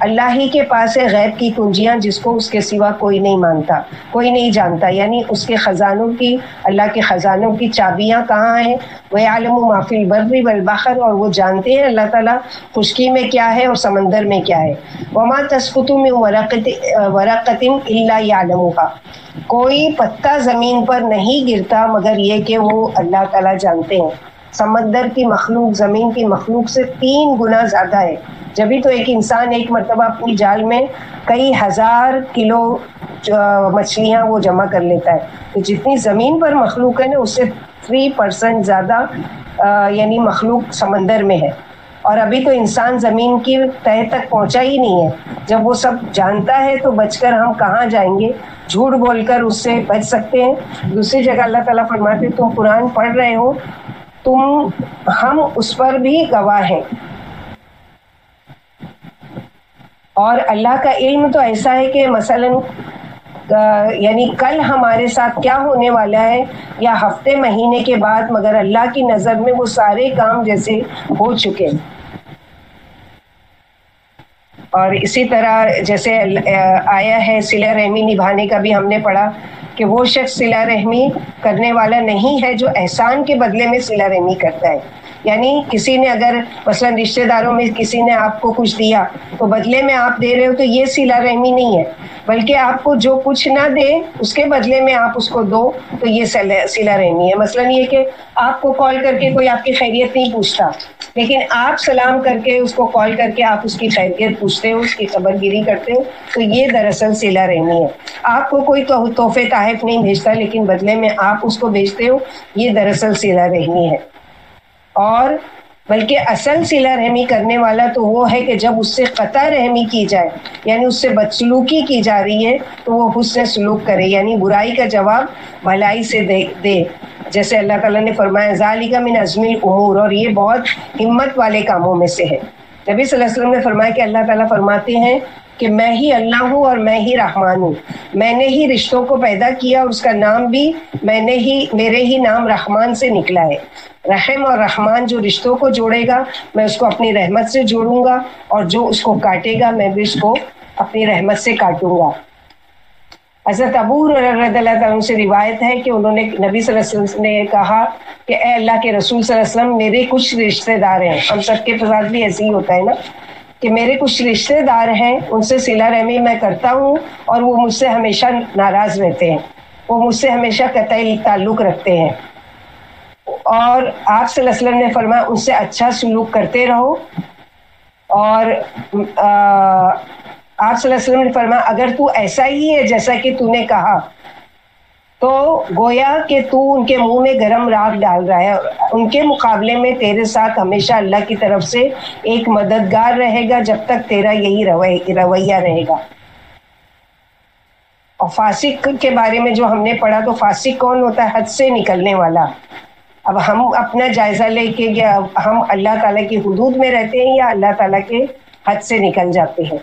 اللہ ہی کے پاس ہے غیب کی کنجیاں جس کو اس کے سوا کوئی نہیں مانتا، کوئی نہیں جانتا. یعنی اس کے خزانوں کی، اللہ کے خزانوں کی چابیاں کہاں ہیں. وَيَعْلَمُ مَا فِي الْبَرِّ وَالْبَحْرِ، اور وہ جانتے ہیں اللہ تعالیٰ خشکی میں کیا ہے اور سمندر میں کیا ہے. وَمَا تَسْقُطُ مِن وَرَقَةٍ إِلَّا يَعْلَمُهَا، کوئی پتا زمین پر نہیں گرتا مگر یہ کہ وہ اللہ تعالیٰ جانتے ہیں. سمندر کی مخلوق زمین کی مخلوق سے 3 گنا زیادہ ہے. جبھی تو ایک انسان ایک مرتبہ اپنی جال میں کئی ہزار کلو مچھلیاں وہ جمع کر لیتا ہے. تو جتنی زمین پر مخلوق ہے نا اس سے 3% زیادہ یعنی مخلوق سمندر میں ہے. اور ابھی تو انسان زمین کی تہہ تک پہنچا ہی نہیں ہے. جب وہ سب جانتا ہے تو بچ کر ہم کہاں جائیں گے؟ جھوٹ بول کر اس سے بچ سکتے ہیں. دوسری جگہ اللہ تعالیٰ فرماتے تم قرآن پڑھ رہے ہو، ہم اس پر بھی گواہ ہیں. اور اللہ کا علم تو ایسا ہے کہ مثلاً یعنی کل ہمارے ساتھ کیا ہونے والا ہے یا ہفتے مہینے کے بعد، مگر اللہ کی نظر میں وہ سارے کام جیسے ہو چکے. اور اسی طرح جیسے آیا ہے صلہ رحمی نبھانے کا بھی ہم نے پڑھا کہ وہ شخص صلہ رحمی کرنے والا نہیں ہے جو احسان کے بدلے میں صلہ رحمی کرتا ہے. یعنی کسی نے اگر مثلا رشتہ داروں میں کسی نے آپ کو کچھ دیا تو بدلے میں آپ دے رہے ہو تو یہ صلہ رحمی نہیں ہے، بلکہ آپ کو جو کچھ نہ دے اس کے بدلے میں آپ اس کو دو تو یہ صلہ رحمی ہے. مثلا یہ کہ آپ کو کال کر کے کوئی آپ کی خیریت نہیں پوچھتا، لیکن آپ سلام کر کے اس کو کال کر کے آپ اس کی خیریت پوچھتے ہو، اس کی خبر گیری کرتے ہو، تو یہ دراصل صلہ رحمی ہے. آپ کو کوئی تحفے تحائف نہیں بھیجتا لیکن بدلے میں آپ اس کو بھیجتے ہو، یہ دراصل صلہ رحمی ہے. اور بلکہ اصل صلہ رحمی کرنے والا تو وہ ہے کہ جب اس سے قطع رحمی کی جائے، یعنی اس سے بدسلوکی کی جا رہی ہے تو وہ حسن سلوک کرے، یعنی برائی کا جواب بھلائی سے دے. جیسے اللہ تعالیٰ نے فرمایا ذالک من عزم الامور، اور یہ بہت ہمت والے کاموں میں سے ہے. نبی صلی اللہ علیہ وسلم نے فرمایا کہ اللہ تعالیٰ فرماتے ہیں کہ میں ہی اللہ ہوں اور میں ہی رحمان ہوں، میں نے ہی رشتوں کو پیدا کیا اور اس کا نام بھی میرے ہی نام رحمان سے نکلا ہے. رحم اور رحمان جو رشتوں کو جوڑے گا میں اس کو اپنی رحمت سے جوڑوں گا، اور جو اس کو کاٹے گا میں بھی اس کو اپنی رحمت سے کاٹوں گا. حضرت ابو ہریرہ رضی اللہ تعالیٰ عنہ سے روایت ہے کہ انہوں نے نبی صلی اللہ علیہ وسلم نے کہا کہ اے اللہ کے رسول صلی اللہ علیہ وسلم، میرے کچھ رشتہ دار ہیں، ہم سب کے ساتھ بھی ایسے ہی ہوتا ہے نا کہ میرے کچھ رشتہ دار ہیں، ان سے صلہ رحمی میں کرتا ہوں اور وہ مجھ سے ہمیشہ ناراض رہتے ہیں، وہ مجھ سے ہمیشہ قطعی تعلق رکھتے ہیں. اور آپ صلی اللہ علیہ وسلم نے فرمایا ان سے اچھا سلوک کرتے رہو. اور آپ صلی اللہ علیہ وسلم نے فرمایا اگر تو ایسا ہی ہے جیسا کہ تو نے کہا تو گویا کہ تو ان کے منہ میں گرم راکھ ڈال رہا ہے، ان کے مقابلے میں تیرے ساتھ ہمیشہ اللہ کی طرف سے ایک مددگار رہے گا جب تک تیرا یہی رویہ رہے گا. اور فاسق کے بارے میں جو ہم نے پڑھا تو فاسق کون ہوتا ہے؟ حد سے نکلنے والا. اب ہم اپنا جائزہ لے کے ہم اللہ تعالیٰ کی حدود میں رہتے ہیں یا اللہ تعالیٰ کے حد سے نکل جاتے ہیں.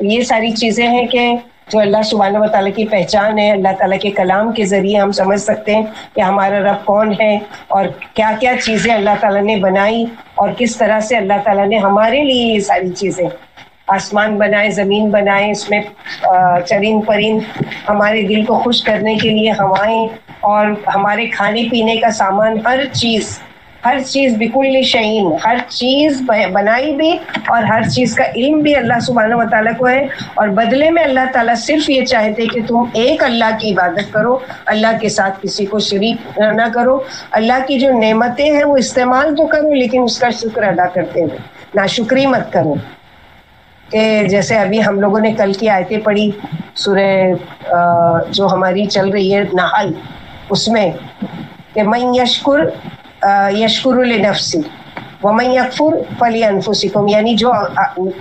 یہ ساری چیزیں ہیں کہ جو اللہ سبحانہ و تعالیٰ کی پہچان ہے. اللہ تعالیٰ کے کلام کے ذریعے ہم سمجھ سکتے ہیں کہ ہمارا رب کون ہے اور کیا کیا چیزیں اللہ تعالیٰ نے بنائی اور کس طرح سے اللہ تعالیٰ نے ہمارے لیے یہ ساری چیزیں آسمان بنائے، زمین بنائے، اس میں چرند پرند، ہمارے دل کو خوش کرنے کے لیے ہوائیں اور ہمارے کھانے پینے کا سامان، ہر چیز بکل شعین، ہر چیز بنائی بھی اور ہر چیز کا علم بھی اللہ سبحانہ و تعالیٰ کو ہے. اور بدلے میں اللہ تعالیٰ صرف یہ چاہتے کہ تم ایک اللہ کی عبادت کرو، اللہ کے ساتھ کسی کو شریک نہ کرو. اللہ کی جو نعمتیں ہیں وہ استعمال تو کرو لیکن اس کا شکر ادا کرتے ہوئے، ناشکری مت کرو. کہ جیسے ابھی ہم لوگوں نے کل کی آیتیں پڑھی سورہ جو ہماری چل رہی ہے نحل، اس میں کہ من یشکر لنفسی ومن یکفر فلانفسکم، یعنی جو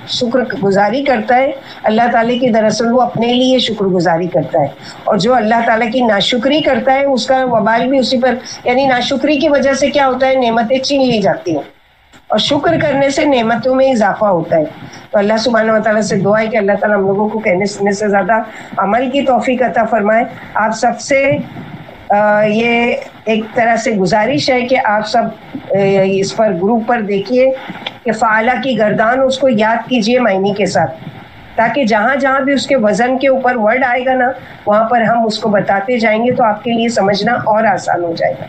شکر گزاری کرتا ہے اللہ تعالیٰ کی دراصل وہ اپنے لیے شکر گزاری کرتا ہے، اور جو اللہ تعالیٰ کی ناشکری کرتا ہے اس کا وبال بھی اسی پر، یعنی ناشکری کی وجہ سے کیا ہوتا ہے؟ نعمتیں چھین لی جاتی ہیں، اور شکر کرنے سے نعمتوں میں اضافہ ہوتا ہے. تو اللہ سبحانہ و تعالیٰ سے دعا ہے کہ اللہ تعالیٰ ہم لوگوں کو کہنے سننے سے زیادہ عمل کی توفیق عطا فرمائے. آپ سب سے یہ ایک طرح سے گزارش ہے کہ آپ سب اس پر گروپ پر دیکھیے کہ فعالہ کی گردان اس کو یاد کیجئے معنی کے ساتھ، تاکہ جہاں جہاں بھی اس کے وزن کے اوپر ورڈ آئے گا نا وہاں پر ہم اس کو بتاتے جائیں گے تو آپ کے لیے سمجھنا اور آسان ہو جائے گا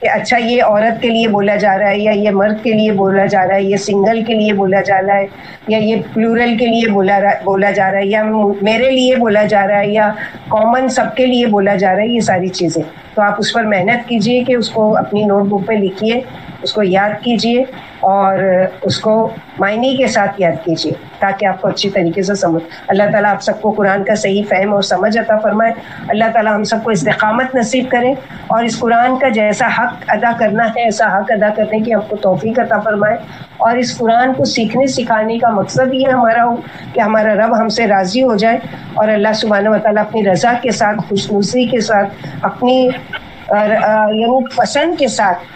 کہ اچھا یہ عورت کے لیے بولا جا رہا ہے، یا یہ مرد کے لیے بولا جا رہا ہے، یہ سنگل کے لیے بولا جا رہا ہے، یا یہ پلورل کے لیے بولا جا رہا ہے، یا میرے لیے بولا جا رہا ہے، یا کامن سب کے لیے بولا جا رہا ہے. یہ ساری چیزیں تو آپ اس پر محنت کیجئے کہ اس کو اپنی نوٹ بک پہ لکھیے، اس کو یاد کیجئے اور اس کو معنی کے ساتھ یاد کیجئے تاکہ آپ کو اچھی طریقے سے سمجھ. اللہ تعالیٰ آپ سب کو قرآن کا صحیح فہم اور سمجھ عطا فرمائے. اللہ تعالیٰ ہم سب کو استقامت نصیب کرے اور اس قرآن کا جیسا حق ادا کرنا ہے ایسا حق ادا کرنے کی ہم کو توفیق عطا فرمائے. اور اس قرآن کو سیکھنے سکھانے کا مقصد یہ ہمارا ہو کہ ہمارا رب ہم سے راضی ہو جائے اور اللہ سبحانہ و تعالیٰ اپنی رضا کے ساتھ، خوشنوسی کے ساتھ، اپنی یعنی پسند کے ساتھ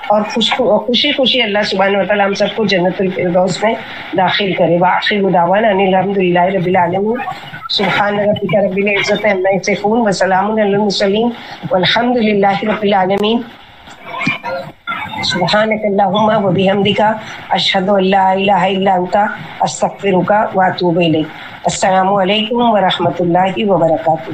اور خوشی خوشی اللہ سبحانہ و تعالیٰ ہم سب کو جنت الفردوس میں داخل کرے. وآخر دعوانا ان الحمد للہ رب العالمین. سبحان ربک رب العزۃ عما یصفون وسلام علی المرسلین والحمد للہ رب العالمین. سبحانک اللہم و بحمدک اشہد ان لا الہ الا انت استغفرک و اتوب الیک۔ السلام علیکم ورحمۃ اللہ وبرکاتہ۔